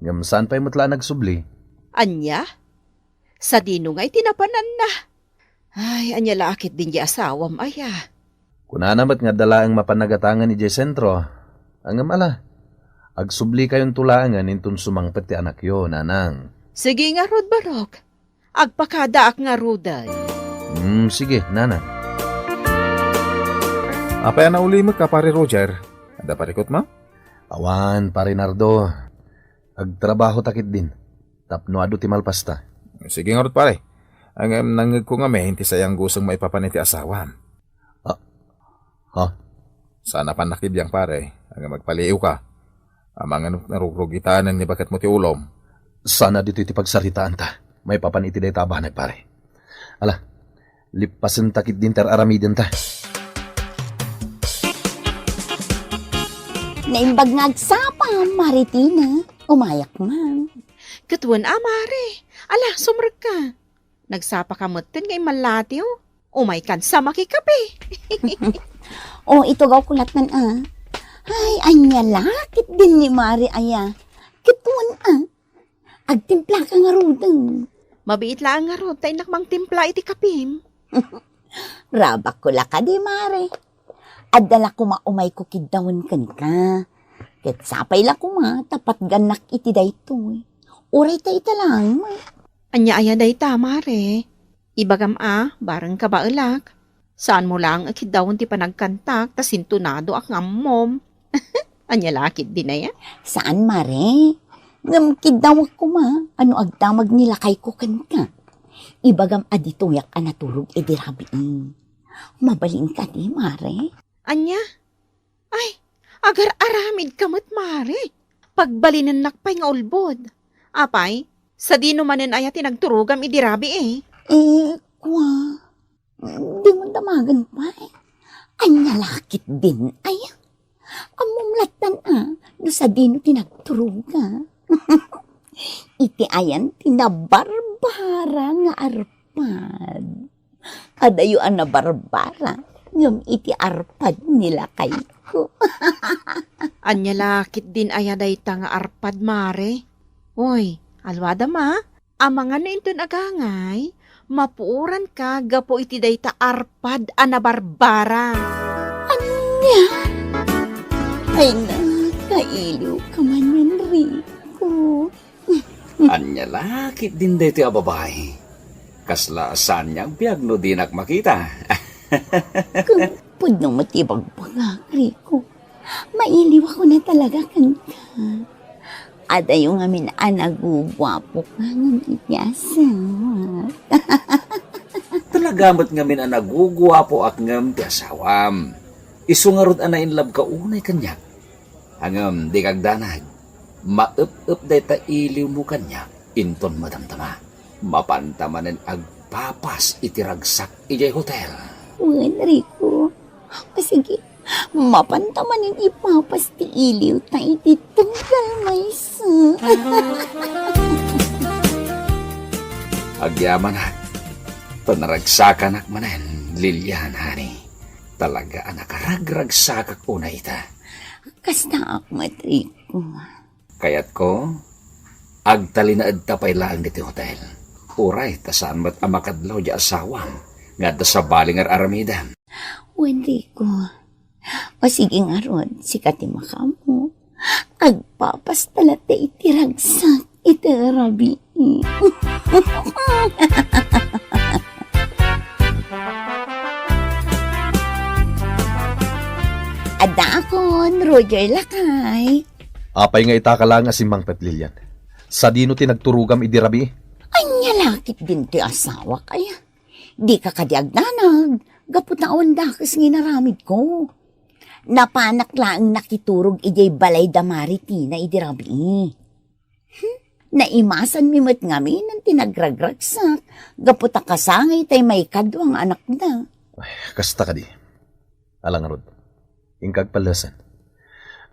Ngam saan pa'y matla nagsubli. Anya? Sa dino nga'y tinapanan na. Ay, anya lakit din di asawam, aya. Kunanamat nga dala ang mapanagatangan ni Jay Sentro. Ang ala. Agsubli kayon tulaangan intun sumangpet ti anak yo, nanang. Sige nga, Rod Barok. Agpakadaak nga, Roday. Sige, nanang. Apa yan na ulimot ka, pare Roger? Ada parikot mo? Awan, pare Nardo. Agtrabaho takit din. Tapno ado ti malpasta. Sige nga rot, pare. Ang nangag ko nga may hindi sayang gusong maipapaniti asawan. Ha? Sana pa nakibiyang, pare. Ang magpaliw ka. Amang narugrugitan ni bakat mo ti ulom. Sana dito iti pagsaritaan ta. May papaniti day tabanay, pare. Ala, lipasin takit din ter aramidin ta. Naimbag nga agsapa, Maritina. Umayak man. Katuan, amare. Ala, sumrag ka. Nagsapa ka mutin kay malatiw. Umay kan sa makikape. O, ito gaw kulat nan Ay, anya lakit din ni Mari aya. Kituan Agtimpla ka nga rudeng. Mabiit lang nga ron, tayo nakmang timpla iti kapim. Rabak ko laka di Mari. Adala ko maumay ko kidawon kan ka. Ket sapay la ko tapat ganak iti daytoy. Uray ta ita lang Anya aya day tamare. Ibagam barang ka ba alak? Saan mo lang akidawon ti panagkantak, ta sintunado ak ngammom. Anya lakit din na ya? Saan Mari? Ngam kidawak ko ano agdamag nila kay ko kan ka. Ibagam aditoyak anaturog idirabiin. Mabalin ka di Mari. Anya? Ay, agar aramid kamot, mare. Pagbalinan nakpay nga ulbod. Apay, sa dino manen aya tinagturugam idirabi Kwa. Di mo damagan pa Anya lakit din ay. Amumlatan no sa dino tinagturuga. Iti ayan tinabarbara nga arpad. Kadayuan na barbara, ngam iti arpad nila kay ko. Anya lakit din aya dayta nga arpad mare. Oy, alwada ma, amang ano inton agangay, mapuuran ka gapo iti dayta arpad ana barbara. Ay na, kailiw ka man yan, Rico. Anya lakit din dito a babae. Kasla saan niyang biyag no di makita. Kung pudno matibag pagak, Rico. Mailiw ako na talaga kan ka. Ada yung amin anagugwapo ka ng itiasawa. Talagamot ngamin ang nagugwapo ak ngam ti asawam. Isungarod ana in love ka unay kanya. Hangam di kag danag. Maup-up dayta iliw mo kanya. Inton madamtama. Mapantamanan agpapas itiragsak ijay hotel. Wen, Rico. O sige, mapantamanin ipapas ti iliw ta iti tunggal may sa. Agyaman na. Panaragsakan ak manen, Lilian, honey. Talaga anak ragragsakak una ita. Kasta akmat, Rico. Kayat ko, agtalinaad tapay lang diti hotel. Uray, tasaan mat amakadlaw di asawang, nga da sa balingar aramida. Wen, Rico. O sige nga ron, sikat makamu. Agpapas talate itiragsak itirabi. Adakon, Roger Lakay. Apay nga itaka lang si Mang Petlilian. Sa dino tinagturugam idirabi. Anya lakit din ti asawa kaya. Di ka kadiagnanag. Gaputaon dakas nginaramid ko. Napanak lang nakiturog ijay balay damari tina idirabi. Naimasan mimot ngamin ang tinagragragsak. Gaputa kasangay tay may kadwang anak na. Kasta ka di. Alang rod. Ingkag palasan.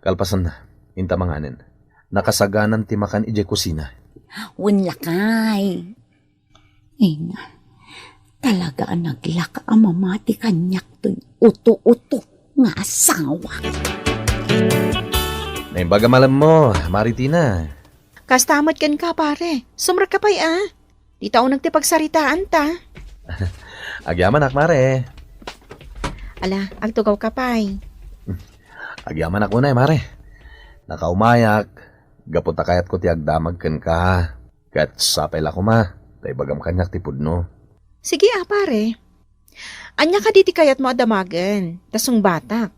Kalpasan na. Inta manganin. Nakasaganan timakan ijay kusina. Lakay. Ay na. Talaga ang naglaka ang mamati kanyak to'y uto-uto nga asawa. Naimbaga malam mo, Maritina. Kastamot kan ka pare, sumra ka pa'y Di tao nagtipagsaritaan ta. Agyaman akmare. Ala, agtugaw ka pa'y. Agyaman ako na mare. Nakaumayak. Gaputa kayat ko ti agdamag ken ka. Kat sapay la ko ma. Tay bagam kanyak ti pudno. Sige pare. Anya ka diti kayat mo adamagan. Tasong batak.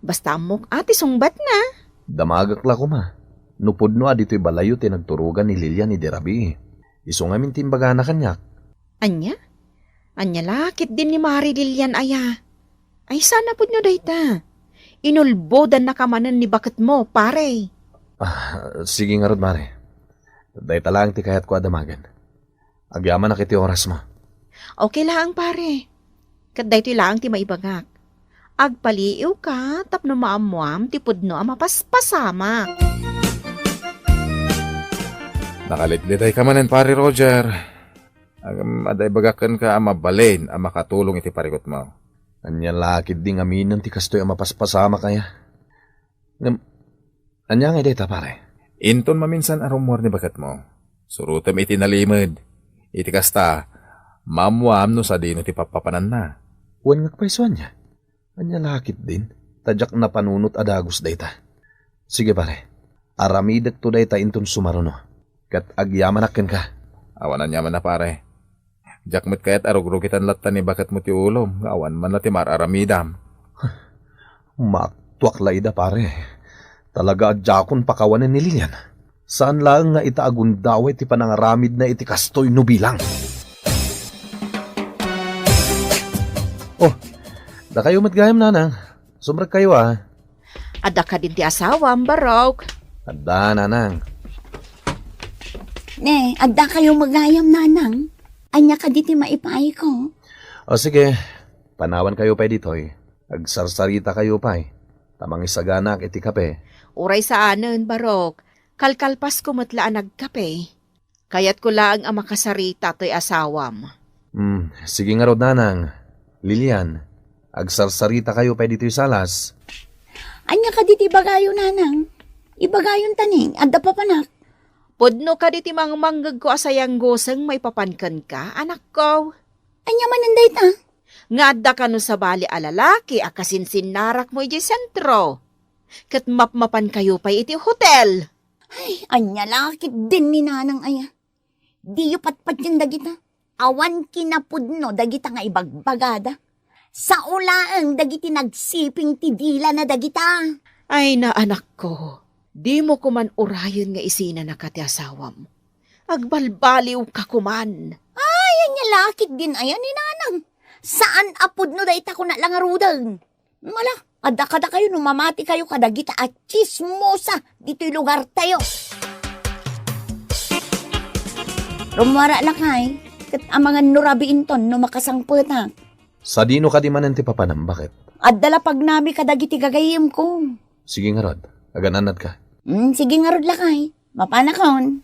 Basta amok ati sungbat na. Damagak la ko ma. Nupudno adito'y balayo ti nagturugan ni Lilian ni Derabi. Isungamin timbaga na kanyak. Anya? Anya lakit din ni Mari Lilian aya. Ay sana pud no dayta. Inulbodan na kamanan ni bakat mo, pare. Sige nga rod, mare. Day talang ti kayat ko adamagan. Agyaman na kiti oras mo. Okay lang, pare. Kaday ti lang ti maibagak. Agpaliiw ka, tapno maamuam, ti pudno ang mapaspasama. Nakalitliday ka manen, pare Roger. Aday bagakan ka ang mabalin ang makatulong iti parikot mo. Anya lakid ding aminan ti kastoy ang mapaspasama kaya. Anya nga deta pare. Inton maminsan ang rumor ni bakat mo. Surutam iti nalimod. Iti kasta, mamuam no sa dino ti papapanan na. Huwag ngagpaisuan niya. Anya lakid din. Tadyak na panunot adagos deta. Sige pare. Aramidak to deta inton sumaruno. Kat agyaman akin ka. Awanan yaman na pare. Jakmet kayat arugrugitan latan ni bakat mo ti ulom. Awan man na ti mararamidam. Matwak laida pare. Talaga adjakon pakawanan ni Lilian. Saan lang nga itaagun daway ti panangaramid na iti kastoy no bilang. Oh, da kayo matgayam nanang. Sumrag kayo Ada ka din ti asawa, barok. Ada nanang. Ne, adda kayo magayam nanang. Anya ka diti maipay ko. O sige, panawan kayo pa ditoy. Agsarsarita kayo pa Tamang isaganak iti kape. Uray sa anon, Barok. Kalkalpas ko matlaan nagkape. Kayat ko laang ang makasarita to'y asawam. Sige nga rod, nanang. Lilian, agsarsarita kayo pa dito'y salas. Anya ka diti bagayo, nanang. Ibagayon taning, adda pa panak. Pudno ka diti manggag ko asayang goseng may papankan ka, anak ko. Anya mananday ta. Ngadda ka no sa bali alalaki, akasinsin narak mo iti sentro. Kat mapmapan kayo pa iti hotel. Ay, anya lakit din ni nanang aya. Di yu patpat yung dagita. Awan kinapudno dagita nga ibagbagada. Sa ulaang dagiti nagsiping tidila na dagita. Ay na anak ko, di mo kuman urayon nga isina na kati asawam. Agbalbaliw ka kuman. Ay, anya lakit din aya ni nanang. Saan apudno dayta ko na lang arudan? Mala, kada kayo numamati kayo kadagita at chismosa dito'y lugar tayo. Rumara lakay, kat amangan nurabiin ton no makasangput ha. Sa dino ka di man ti papanam, bakit? At dala pag nami kadagiti gagayim ko. Sige nga rod, agananad ka. Sige nga rod lakay, mapanakon.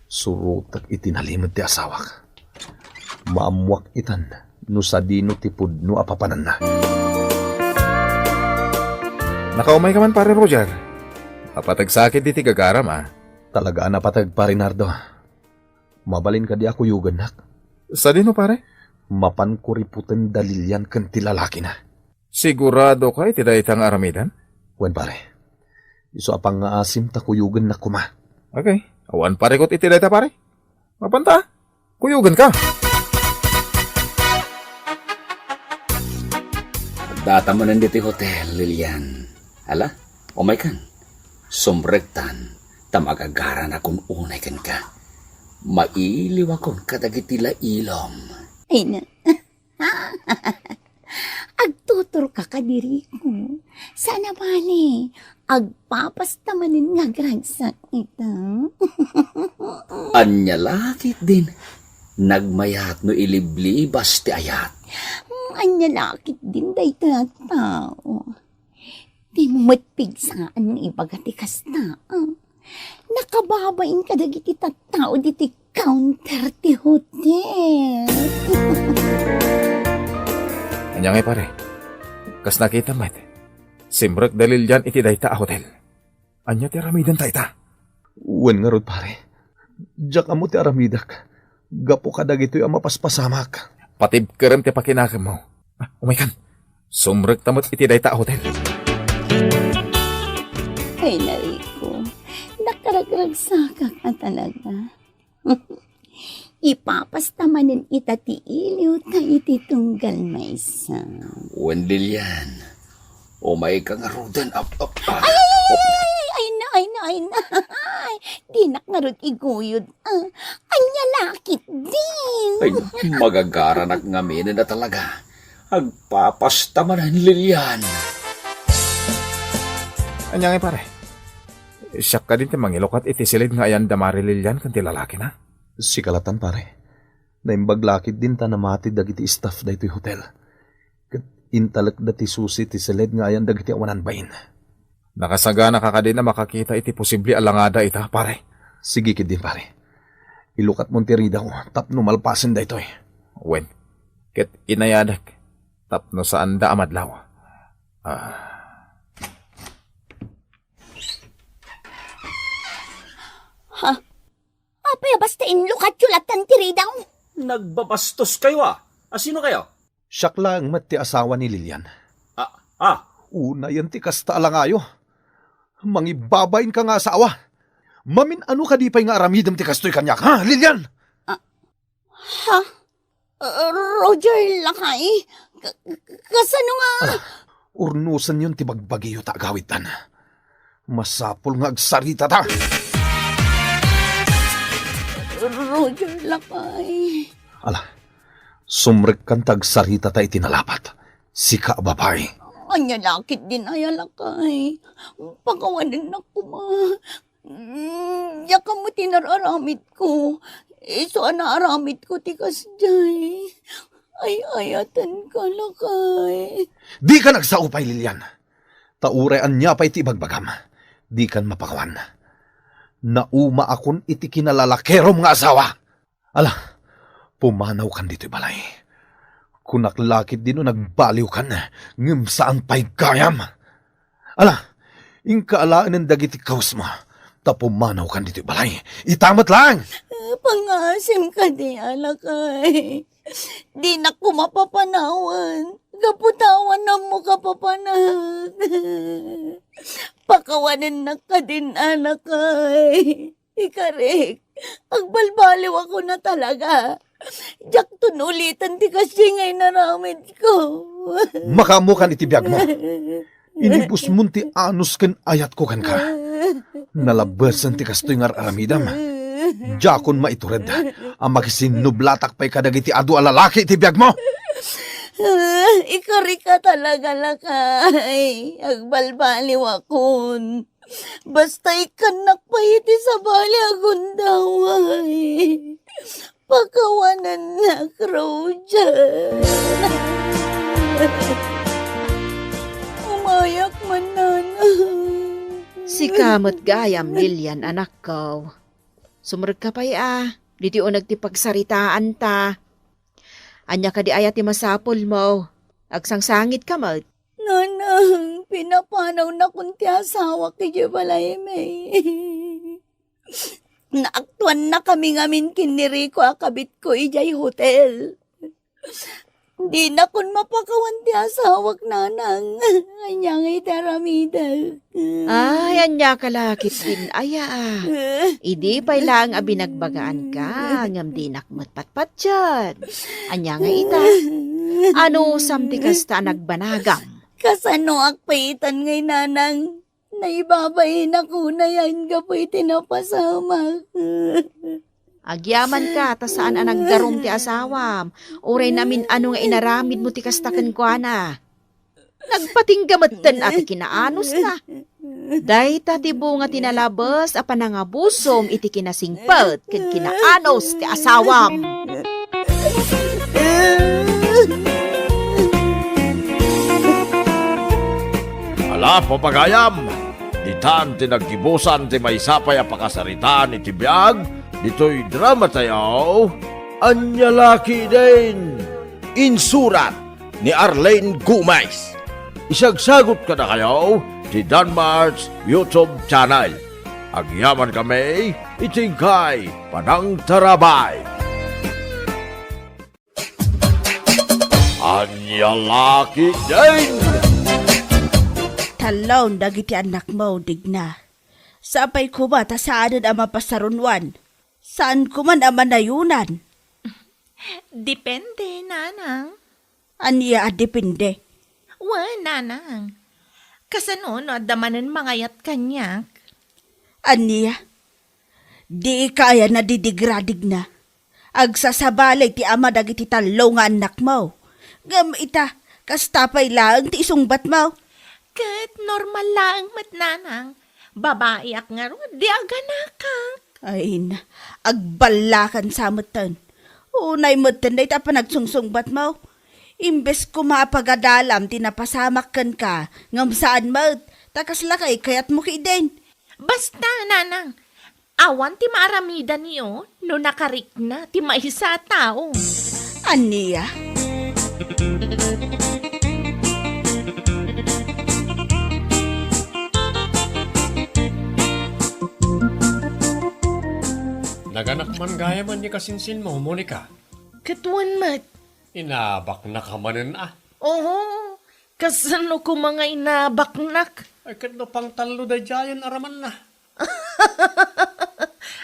Surutak itinalimod ti asawak. Maamuak itan, no sa dino ti pudno apapanan na. Nakaumay ka man, pare Roger. Papatagsakit di ti gagaram, Talaga na patag pa Rinardo. Mabalin ka di ako yugan nak. Sa dino, pare? Mapan ko riputan dalilyan kan ti lalaki na. Sigurado ka iti daytang aramidan? Wen pare, iso apang nga asim ta kuyugan na kuma. Okay. Awan pare ko't iti dayta, pare. Mapanta. Kuyugan ka. Data mo nandito hotel, Lilian. Ala, umay kan. Sumrektan, tamagagaran akong unay kan ka. Mailiw akong kadagitila ilom. Ay na. Agtutur ka kadiri ko. Sana bali, agpapastamanin nga gragsak ita. Anya lakit din. Nagmayat no iliblibas ti ayat. Anya lakit din day tao. Di mo matpigsaan ibagatikas na. Nakababain ka dagiti tattao diti counter ti hotel. Anya ngay, pare. Kas nakita mat. Simrek dalil yan iti dayta a hotel. Anya ti aramidan ta ita. Wen nga rod pare. Diyak amo ti aramidak. Gapo ka dagito'y mapaspasamak. Patib kerem ti pakinakam mo. Umaykan. Sumrek tamot iti dayta a hotel. Ay, nariko. Nakaragragsaka ka talaga. Ipapastamanin ita ti iliw ta iti tunggal may isa. Wen Lilian, umay ka nga rudan. Ay na. Di nakngarod iguyod. Anya lakit din. Ay, magagaran ak ngamin na talaga. Agpapastamanan, Lilian. Anya ngay, pare. Siyak ka din ti mangilokat iti silid nga ayan damari lilyan kan ti lalaki na. Sikalatan pare. Naimbaglakid din ta namati dagiti staff daytoy hotel. Kat intalak dati susi ti silid nga ayan dagiti awanan bayin. Nakasagana ka din na makakita iti posible alangada ita, pare. Sige kid din pare. Ilukat mo ti rida ko, tapno malpasin daytoy. Wen, ket inayadak, tapno saan da amadlaw. Apay, basta inlukat yulatan tiridaw. Nagbabastos kayo Sino kayo? Siyak lang mat ti asawa ni Lilian. Una yan ti kasta alangayo. Mangibabain ka nga asawa. Mamin ano ka di pa'y nga aramidam ti kastoy kanyak, ha, Lilian? Roger lakay. Kasano nga? Urnusan yun ti bagbagiyo ta gawitan. Masapol nga agsarita ta. Roger lakay. Ala, sumrek kan tagsarita ta itinalapat. Sika babae. Anya lakit din ay lakay. Pagawanan na ko ma. Yaka mo tinararamit ko. Iso anaaramit ko tikas jay. Ay, ayatan ka lakay. Di ka nagsaupay, Lilian. Taurean niya pa iti bagbagam. Di kan mapakawan. Nauma akon iti kinalalakerom nga asawa. Ala, pumanaw kan dito'y balay. Kunaklakit din nagbaliw kan, ngem saan pa'y gayam. Ala, ingkaalaan ng dagiti kaus mo. Tapumanaw kan dito'y balay. Itamat lang! Pangasim ka di, alakay. Di na ko mapapanawan. Gaputawan na mo kapapanag. Pakawanan na ka din, alakay. Ikarik, agbalbaliw ako na talaga. Diyak tunulitan ti kasingay na ramid ko. Makamukan iti biyag mo. Inibus mo ti anus ken ayat ko kan ka. Nalabasan ti kastoy nga aramidam. Jakon maitured. Ang makisinublatak pa'y kadagiti adu alalaki iti biyag mo. Ikari ka talaga lakay. Agbalbaliw akon. Basta ikanak pa iti sa bali agundaway. Pakawanan na Crojan. Umayak man Si kamot gayam, Lilian, anak ko. Sumurag ka pa'y Diti o nagtipagsaritaan ta. Anya ka di ayat ti masapol mo. Agsangsangit ka mo. Nanang, pinapanaw na kunti asawa kay Jebalay may. Naaktuan na kami ngamin kiniri ko akabit ko ijay hotel. Di na kun mapakawan ti asawak nanang. Anyang itaramida. Ay, anya kalakit din aya. Idi pa'y lang abinagbagaan ka. Ngam di nakmatpatpat dyan. Anya nga ita. Ano samti kasta nagbanagam? Kasano akpaitan ngay nanang. Naibabayin ako na yan kapoy tinapasamak. Agyaman ka, ta saan nagdarom ti asawam. Uray namin ano nga inaramid mo ti kastakan ko na. Nagpatinggamatan at kinaanos na. Day ta ti bunga tinalabas a panangabusom iti kinasingpet ken kinaanos ti asawam. Ala, papagayam! Ditan ti nagkibusan ti may sapay a pakasaritaan iti biyag, dito'y drama tayo, Anyalaki din! Insurat ni Arlene Gumays. Isagsagot ka na kayo ti Danmar's YouTube channel. Agyaman kami, itingkay Panang Tarabay. Anyalaki din! Talon dagiti anak mo, digna. Sapay ko ba ta saan ang mapasarunwan? Saan ko man ang manayunan? Depende, nanang. Aniya depende. Nanang. Kasano no damanan mangayat kanyak? Aniya, di kaya na didigradig na. Agsasabalay ti ama dagiti talong nga anak mo. Ngam ita, kastapay lang ti isungbat mo. Kat normal lang mat nanang. Babae ak nga ro, di aganakak. Ay na, agbalakan sa matan. Unay matan na ita pa nagsungsungbat mo. Imbes ko mapagadalam, tinapasamakan ka. Ngam saan mo, takas lakay kayat mo din. Basta, nanang. Awan ti maaramida niyo, no nakarik na, ti maisa tao. Aniya? Naganak man gaya man ni kasinsin mo, Monica. Katuan mat. Inabak na ka manin Oo, kasano ko mga inabaknak. Ay kano pang talo da jayan araman na.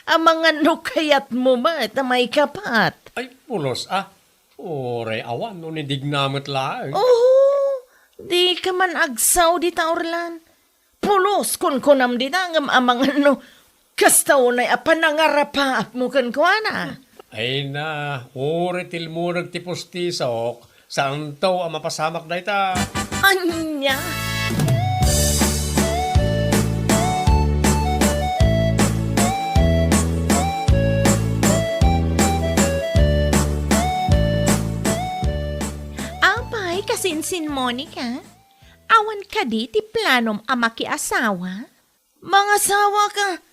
Ang mga no kayat mo mat, may kapat. Ay pulos Oray awan, no nidignamit lang. Oo, di ka man agsaw di taorlan. Pulos kun kunam di tangam amang ano, kastaw na apanangarapa mo kan ko na. Ay na, oray tilmo nagtipos-tisok, saan taw ang mapasamak na ita? Anya? Sinsin Monica, awan ka di ti planom amaki asawa? Mga asawa ka,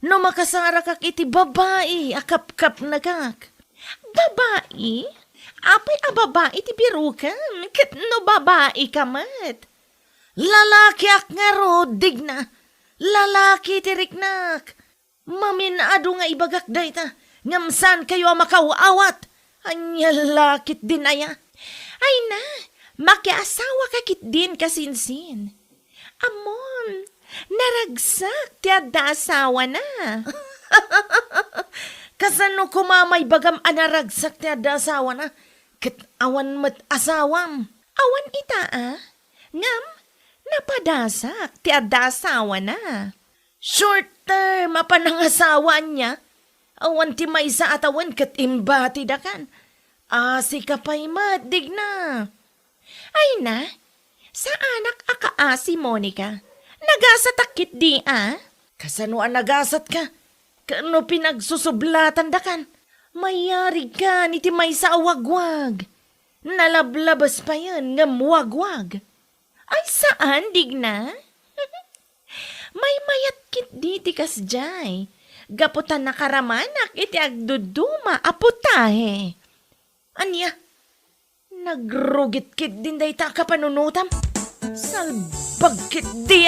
no makasara kak iti babae, akap-kap na kak. Babae? Apay a babae ti biro ka, kat no babae ka mat. Lalaki ak nga rodig na, lalaki ti riknak. Maminado nga ibagak dayta, ngamsan kayo makawawat. Anya lakit din aya. Ay na, makiasawa kakit din kasinsin. Amon, naragsak ti adda asawa na. Kasano kumamay bagam anaragsak ti adda asawa na. Kat awan mat asawam. Awan ita Ngam, napadasak ti adda asawa na. Short term apanangasawa niya. Awan ti may sa atawan kat imbati dakan. Asi ka pa'y madig na. Ay na, sa anak akaasi Monica, nagasatakit di Kasano nagasat ka? Kano pinagsusublatan dakan? Mayari ka ni ti may sa awagwag. Nalablabas pa yan ngam wagwag. Ay saan digna? May mayat kit di ti kasjay. Gaputan na karamanak iti agduduma aputahe. Anya, nagrugit-kit din day ta kapanunutam. Salbagkit di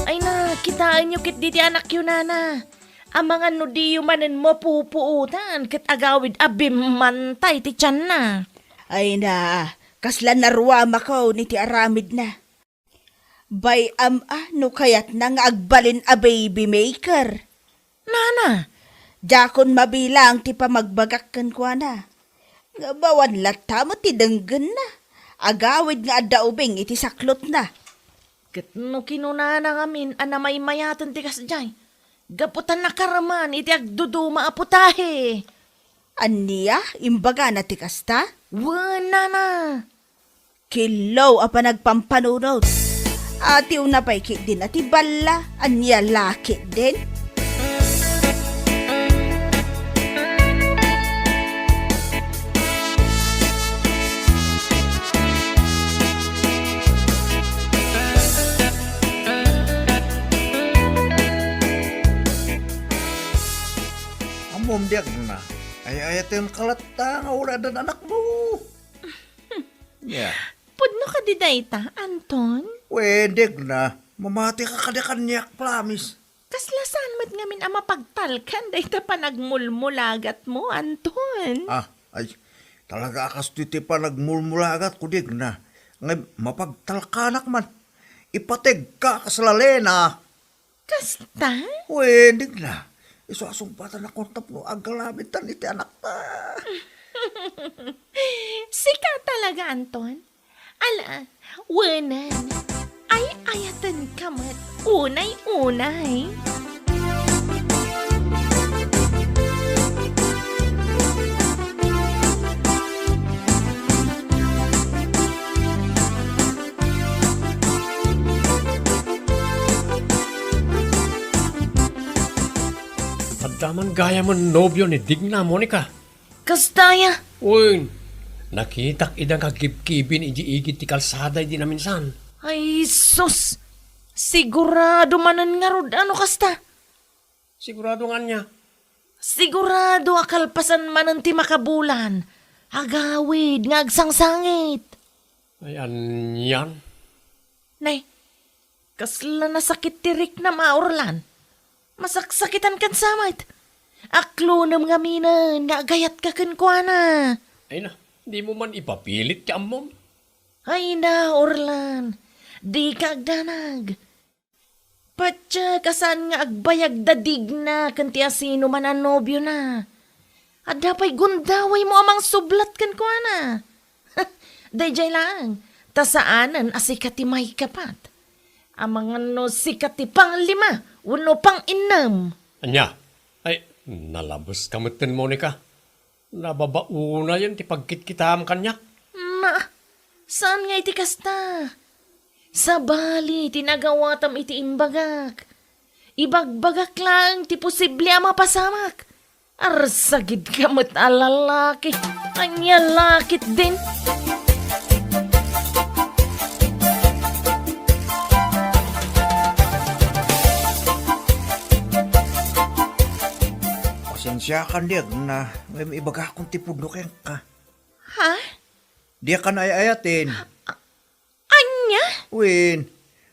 Ay na, kitaan nyo kit di ti anak yun nana. Ang mga nudiyo manin mo pupuutan kat agawid abimantay ti tiyan na. Ay na, kasla naruama ko ni ti aramid na. Bay no kayat na nga agbalin a baby maker. Nana, Jakon mabilang ti pamagbagak kan kwa na. Nga bawan lata mo ti denggen na. Agawid nga adda ubing iti saklot na. kat no kinunana ngamin anamay mayatan ti kasjay. Gaputan na karaman iti agduduma aputahe. Aniya, imbaga na ti kasta? Wala na. Kilaw apa nagpampanunod. Ati una pa'y kik din ati bala. Aniya laki din. Amom diag na. Ay ayatin kalata nga wala dan anak mo. Yeah. Pudno ka di dayta, Anton? Wedeg na. Mamati ka kada kanyak, promise. Kaslasan mat ngamin ang mapagtalkan dayta pa nagmulmulagat mo, Anton. Ay, talaga akas titi pa nagmulmulagat ko dig na. Ngay, mapagtalkanak man. Ipateg ka kaslalena. Kasta? Wedeg na. Isuasumpatan na kontap mo ang galamitan iti anak ta. Sika talaga, Anton. Ala, wanan. Ay ayatan kamat. Unay-unay. Daman gaya mo nobyo ni Digna, Monica. Kastaya. Uy, nakitak idang kagibkibin iji-igit ti kalsada di na minsan. Ay, sus. Sigurado manan nga rod. Ano kasta? Sigurado nga niya. Sigurado akalpasan manan ti makabulan. Agawid, nga agsangsangit. Ayan yan. Nay, kasla nasakit tirik na maurlan. Masaksakitan kan samait. Aklo nam nga minan, nga agayat ka kuana. Ay na, di mo man ipapilit ka amom. Ay na, Orlan. Di ka agdanag. Patya kasan nga agbayag dadig na kanti asino man ang nobyo na. At dapay gundaway mo amang sublat kan kuana. Dayjay lang, tasaanan asikati may kapat. Amang ano sikati pang 5, uno pang 6. Anya, ay, nalabos kamutin, Monica. Nababauna yan ti pagkitkitam kanyak. Na, saan nga iti kasta? Sa bali, tinagawatam iti imbagak. Ibagbagak lang ti posible ang mapasamak. Arsagid ka mo't alalaki. Anya lakit din. Pasensya ka, Diag, na may ibaga akong tipudno kayang ka. Ha? Diag ka na ayayatin. Anya? Win,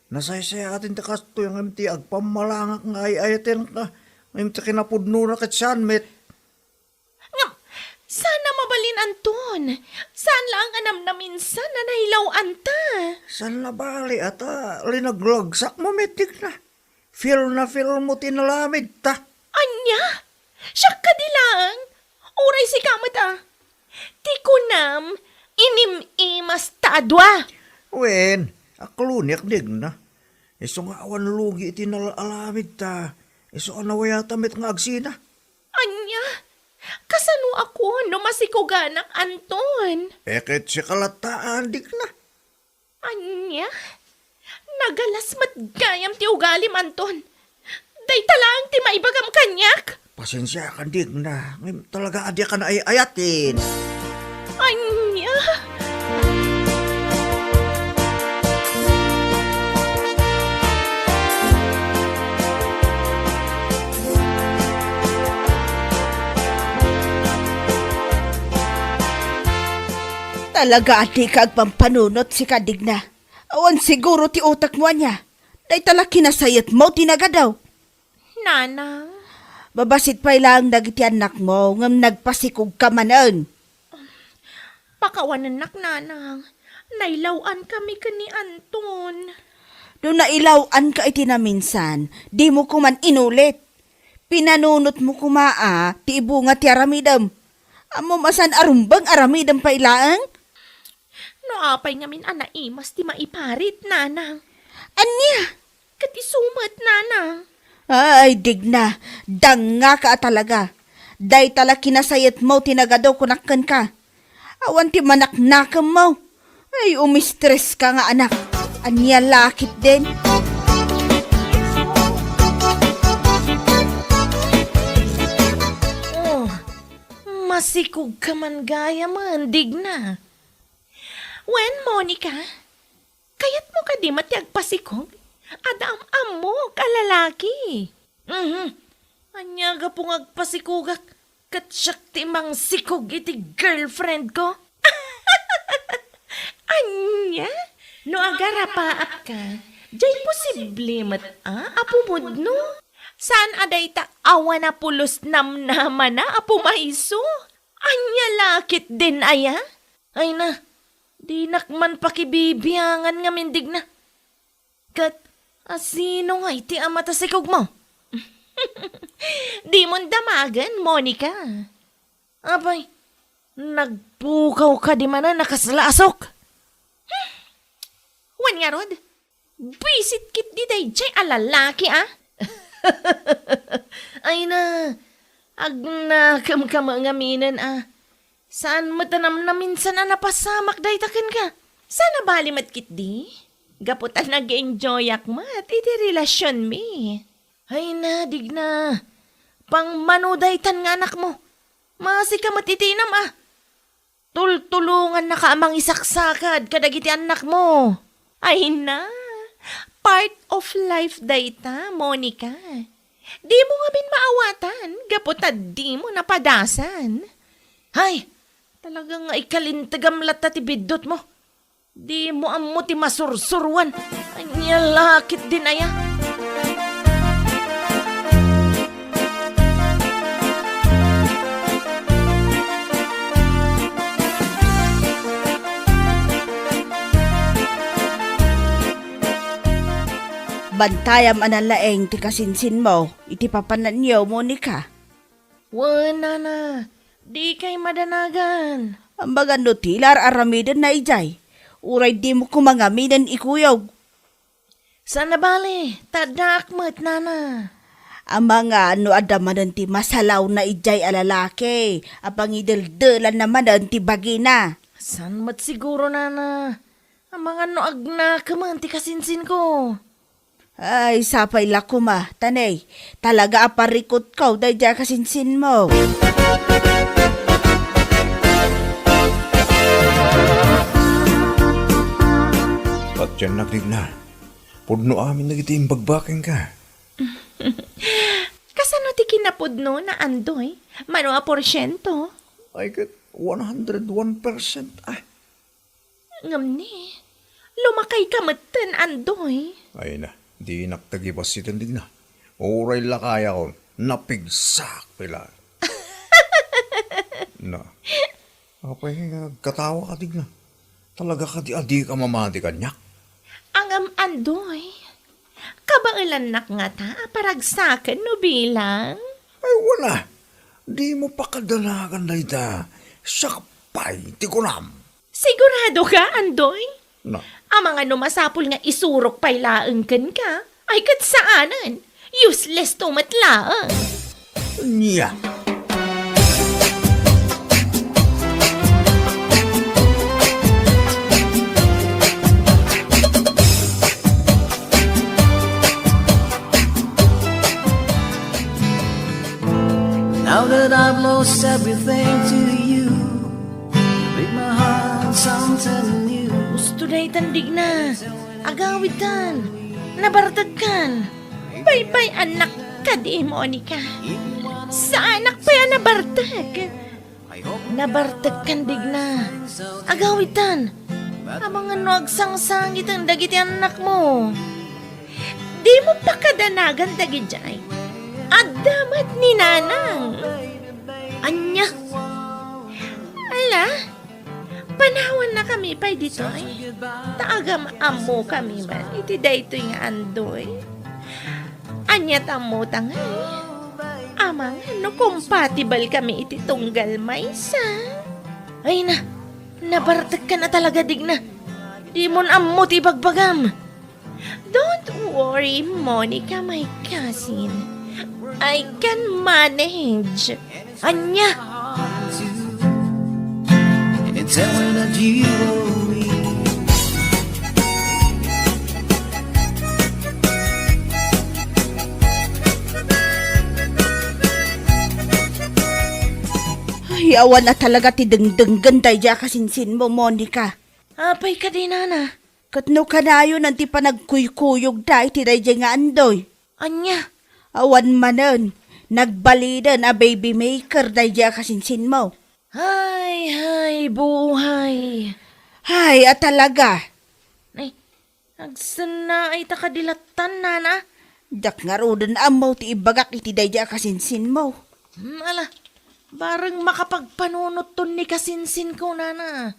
nasaysaya atin ta kasto yung MT agpamalangak nga ayayatin ka. MT kinapudno na kat sanmet. Ngam, sana mabalin Anton. Saan lang anam na minsan na nahilaw anta? San na bali ata linaglagsak mo metik na. Feel mo tinalamid ta. Anya? Siya ka di lang. Uray si kamat ah. Ti kunam, inim-imas tadwa. Wen, aklunik dig na. Iso nga awan lugi itinalamid ta. Iso anawaya tamit nga agsina. Anya? Kasano ako no masikuganak Anton? Eket si kalataan dig na. Anya? Nagalas matgayam ti ugalim Anton. Day talang ti maibagam kanyak. Pasensya ka dig na. Ngayon talaga adya ka na ayatin. Anya? Talaga adi ka agpampanunot si Kadigna. Awan siguro ti utak mo niya. Day tala kinasayat mo tinaga daw. Nanang? Babasit pa ilang dagiti anak mo ngam nagpasikog ka manan. Pakawanan nanang. Nailawan kami ka ni Anton. Doon nailawan ka iti na minsan, di mo kuman inulit. Pinanunot mo kumaa, ti ibunga ti aramidam. Amo masan arumbang aramidam pa ilaang? No apay ngamin anaimas ti maiparit nanang. Anya? Katisumat nanang. Ay, digna. Danga ka talaga. Day tala kinasayat mo tinagadaw kunakkan ka. Awan ti manaknakam mo. Ay, umistress ka nga anak. Anya lakit din. Oh, masikog ka man gaya man, digna. When, Monica? Kayat mo ka di matiag pasikog? Adam mo, kalalaki. Anya ga pong agpasikugak, kat siyak ti mang sikog iti girlfriend ko. Anya? No agarapaap ka, jay posible mat apumod no? Saan aday ta awa na pulos namnama na apumaiso? Anya lakit din aya? Ay na, di nakman pakibibiyangan nga mindig na. Kat, asino nga iti amatasikog mo? Di mo damagan, Monica. Abay, nagpukaw ka di man na nakaslasok. Wan nga rod, bisit kit di day jay alalaki Ay na, agnakam ka mga minan Saan matanam na minsan na napasamak day taken ka? Sana balimat kit di? Gaputan nag-enjoy akmat, iti relasyon mi. Ay na, digna. Pang manudaytan nga anak mo. Masikamat itinam Tultulungan na ka amang isaksakad kadagiti anak mo. Ay na, part of life dayta, Monica. Di mo nga min maawatan, gaputad di mo napadasan. Hay, talagang ikalintagam lata ti bidot mo. Di mo ammo ti masursurwan. Anya lakit din aya. Bantayam analaeng ti kasinsin mo, iti papananyaw, Monica. Wana na, di kay madanagan. Ang baga no tilar aramidan na ijay. Uray di mo kumangaminan ikuyog. Sana bali, tadakmat nana. Ang mga ano adamanan ti masalaw na ijay alalaki. Apang idaldalan naman ti bagina. San mat siguro nana. Ang mga no agna kaman ti kasinsin ko. Ay, sapay lakuma, tanay. Talaga aparikot ka, dahil dyan kasinsin mo. At yan nagdigna. Pudno amin nagiting bagbaking ka. Kasano ti kinapudno na andoy? Mano a porsyento? Ay kat 101%. Ah, Ngam ni. Lumakay ka matan andoy. ay na, di naktagibas si tindig na. Uray lakaya ko, napigsak pila. Na. Apay nga, katawa ka dig na. Talaga ka di adi ka mamati kanyak. Angam andoy. Kabailan nak nga ta, paragsakan no bilang. Ay wala. Di mo pa kadalagan na ita. Sakpay, tikunam. Sigurado ka, andoy? Na. Ang mga numasapol nga isurok pailaang kan ka, ay kat saanan. Useless to matlaang. Niya. Now that I've lost everything to you, break my heart, so I'm telling you. Gusto na itandig na. Agawitan. Nabartagkan. Bye-bye anak ka di, Monica. Sa anak pa yan nabartag. Nabartagkan dig na. Agawitan. Amang ano agsangsangit ang dagiti anak mo. Di mo pa kadanagan dagi jay. At damat ni nanang. Anya. Ala. Panawan na kami pa'y dito ay. Taagam amo kami man. Iti dayto yung andoy. Anya tamo tangay. Amang no compatible kami iti tunggal maysa. Ay na. Nabartag ka na talaga dig na. Di mon amo ti bagbagam. Don't worry, Monica, my cousin. I can manage. Anya. And tell me that you owe me. Ay, awan na talaga ti dengdenggan dahil dyan kasinsin mo, Monica. Apay ka din, Nana. Katno ka na yun, nanti pa nagkuykuyog dahil ti dahil dyan nga andoy. Anya. Awan manon, nagbalidan a baby maker dahil dyan kasinsin mo. Hay, buhay. Ay, talaga. Ay, nagsana ay takadilatan, Nana. Dak nga rodan amaw ti ibagak iti dahil dyan kasinsin mo. Ala, barang makapagpanunot ton ni kasinsin ko, Nana.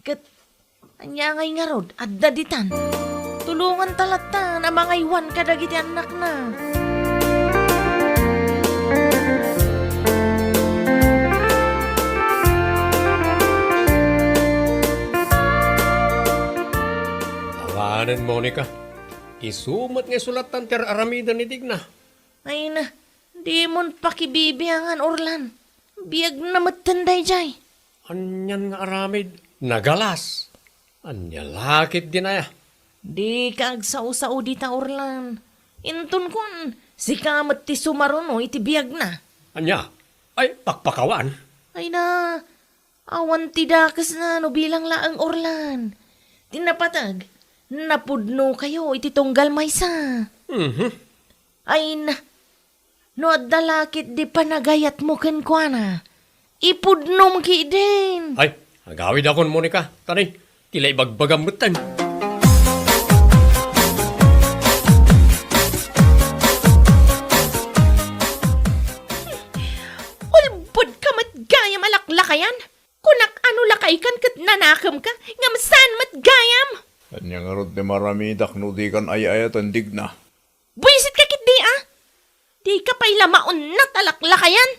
Kat, anya ngay nga rod, at daditan. Tulungan talata na mga iwan kadagiti anak na. Awanan, Monica. Isumat nga sulatan ter aramida ni Digna. Ay na, di mon pakibibiyangan, Orlan. Biyag na matanday jay. Anyan nga aramid, nagalas. Anya lakit din aya. Di ka agsaw-saw dita, Orlan. Intun kun, si kamat ti sumaruno iti biyag na. Anya, ay pakpakawan. Ay na, awan ti dakas na no bilang laang, Orlan. Tinapatag, napudno kayo iti tunggal maysa. Ay na, no dalakit di panagayat mo kenkwana. Ipudnom ki din. Ay, agawid akon, Monica. Tani, tila ibagbagam mutan. Ulbod ka matgayam alaklakayan. Kunak ano lakay kan kat nanakam ka. Ngamsan matgayam. Kanya nga rod ni maramidak no di kan ay-ayatan Digna. Buisit ka kit di ah. Di ka pa'y lamaon na talaklakayan.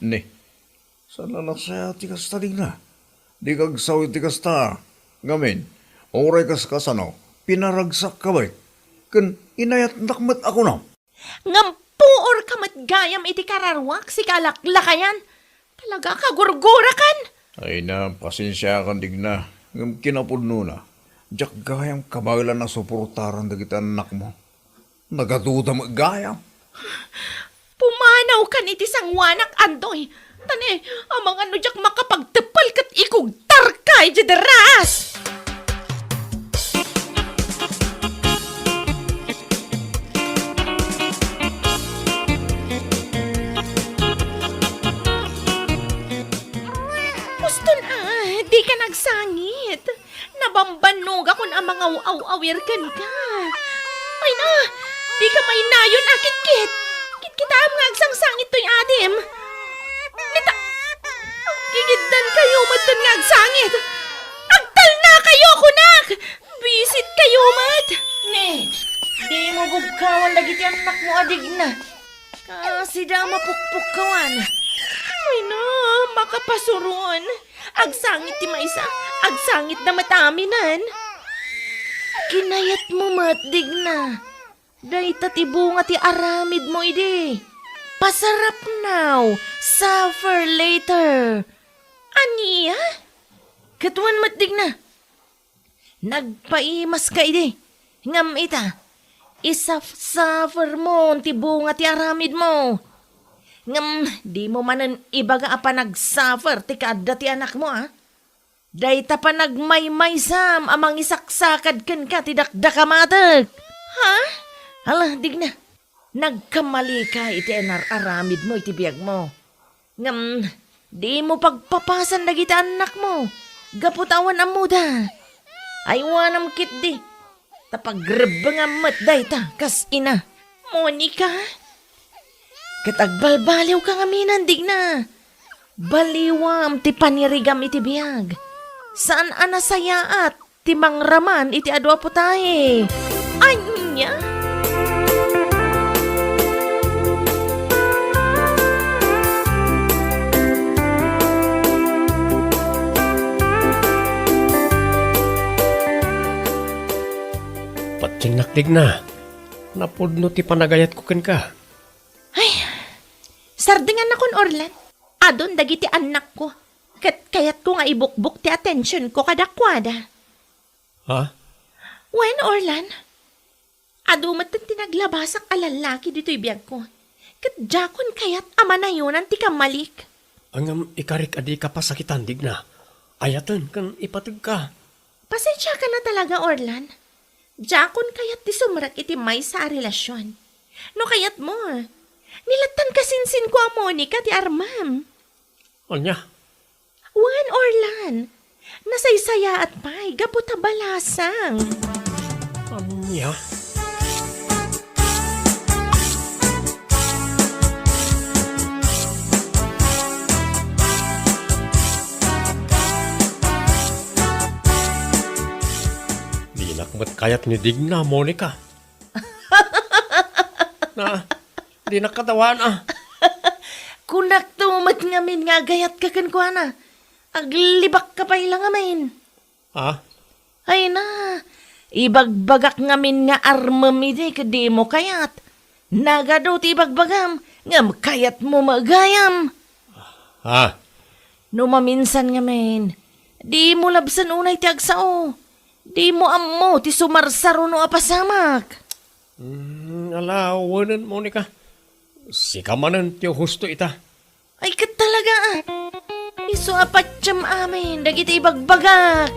Ni, sana na saya ti kasta Digna. Di kag sawi ti kasta. Ngamin, oray kas kasano, pinaragsak ka ba? Kan inayat nakmat ako na. Ngampuor ka matgayam iti kararwak si kalaklakayan. Talaga ka gurgurakan. Ay na, pasensya kan Digna. Ngam kinapudno na. Diyak gayang kabailan na suportaran dagiti anak mo. Nagaduda magayam. Pumanaw ka ni tisang wanak andoy. Tani, amang ano jak makapagtepal kat ikog tarkay jederas. Muston di ka nagsangit. Nabambanog akon ang mga aw-awir kan ka. Ay na, di ka may nayon akit-kit. Kita ang nga agsang-sangit to'y adim. Nita, gigiddan kayo matan nga agsangit. Agtal na kayo, kunak! Bisit kayo, mat! Ne, di mo bugkawan lagi ti anak mo adig na. Kasi da mapukpukawan. Ay na, makapasuron. Agsangit ti maisa, agsangit na mataminan. Kinayat mo, mat, dig na. Day tatibunga ti aramid mo ide. Pasarap now, suffer later. Aniya? Katuan matdig na. Nagpaimas ka ide. Ngam ita. Isaf-suffer mo, tibunga ti aramid mo. Ngam, di mo manan ibaga apa nag-suffer ti kaadda ti anak mo Day ta pa nagmay-maysam amang isaksakad ken ka ti dakdakamatag. Ha? Alah, dig na. Nagkamali ka iti aramid mo iti biyag mo. Ngam, di mo pagpapasan na kita anak mo. Gaputawan ang muda. Aywanam kit di. Tapagrebang amat day ta, kas ina. Monica? Katagbalbaliw ka ngaminan, dig na. Baliwam ti panirigam iti biyag. Saan anasayaat ti mangraman iti adwa po tayo. Anya? Patsinakdig na. Napudno ti panagayat ko ken ka. Ay, sardingan akon Orlan. Adon dagiti anak ko. Kayat ko nga ibukbuk ti atensyon ko kadakwada. Ha? When, Orlan? Adumat ang tinaglabasak alalaki dito'y biyag ko. Jakon kayat ama na yun ang tikamalik. Ang ikarik adi ka pasakitan, dig na. Ayatan kan ipatag ka. Pasensya ka na talaga, Orlan. Jakon kayat ti sumrak iti may sa relasyon. No kayat mo, nilatan kasinsin ko ang Monica ti Armam. Anya? Wan, Orlan. Nasaysaya at pay, gaputa balasang. Anya? Dinakmat kayat ni Digna, Monica. Di nakatawan Kunak tumat ngamin nga gayat ka kankwana. Aglibak ka pa ilang amin. Ha? Ay na, ibagbagak ngamin nga armamide kadi mo kayat. Nagado ti ibagbagam, ngam kayat mo magayam. Ha? No maminsan ngamin, di mo labsan unay ti agsao. Di mo ammo ti sumarsaro no apasamak. Alawanan, Monica. Sikamanan ti husto ita. Ay kat talaga Iso apat siyam amin, dagiti ibagbagak.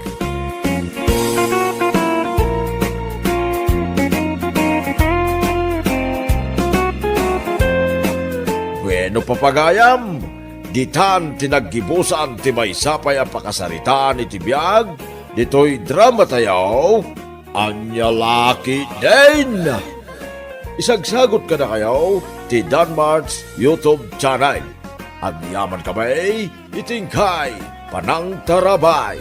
Bueno papagayam, ditan tinaggibusan ti may sapay ang pakasaritaan iti biyag, dito'y drama tayo, Anya Laki din. Isagsagot ka na kayo, ti Danmar's YouTube channel. Ang yaman kamay, itingkay, panang tarabay.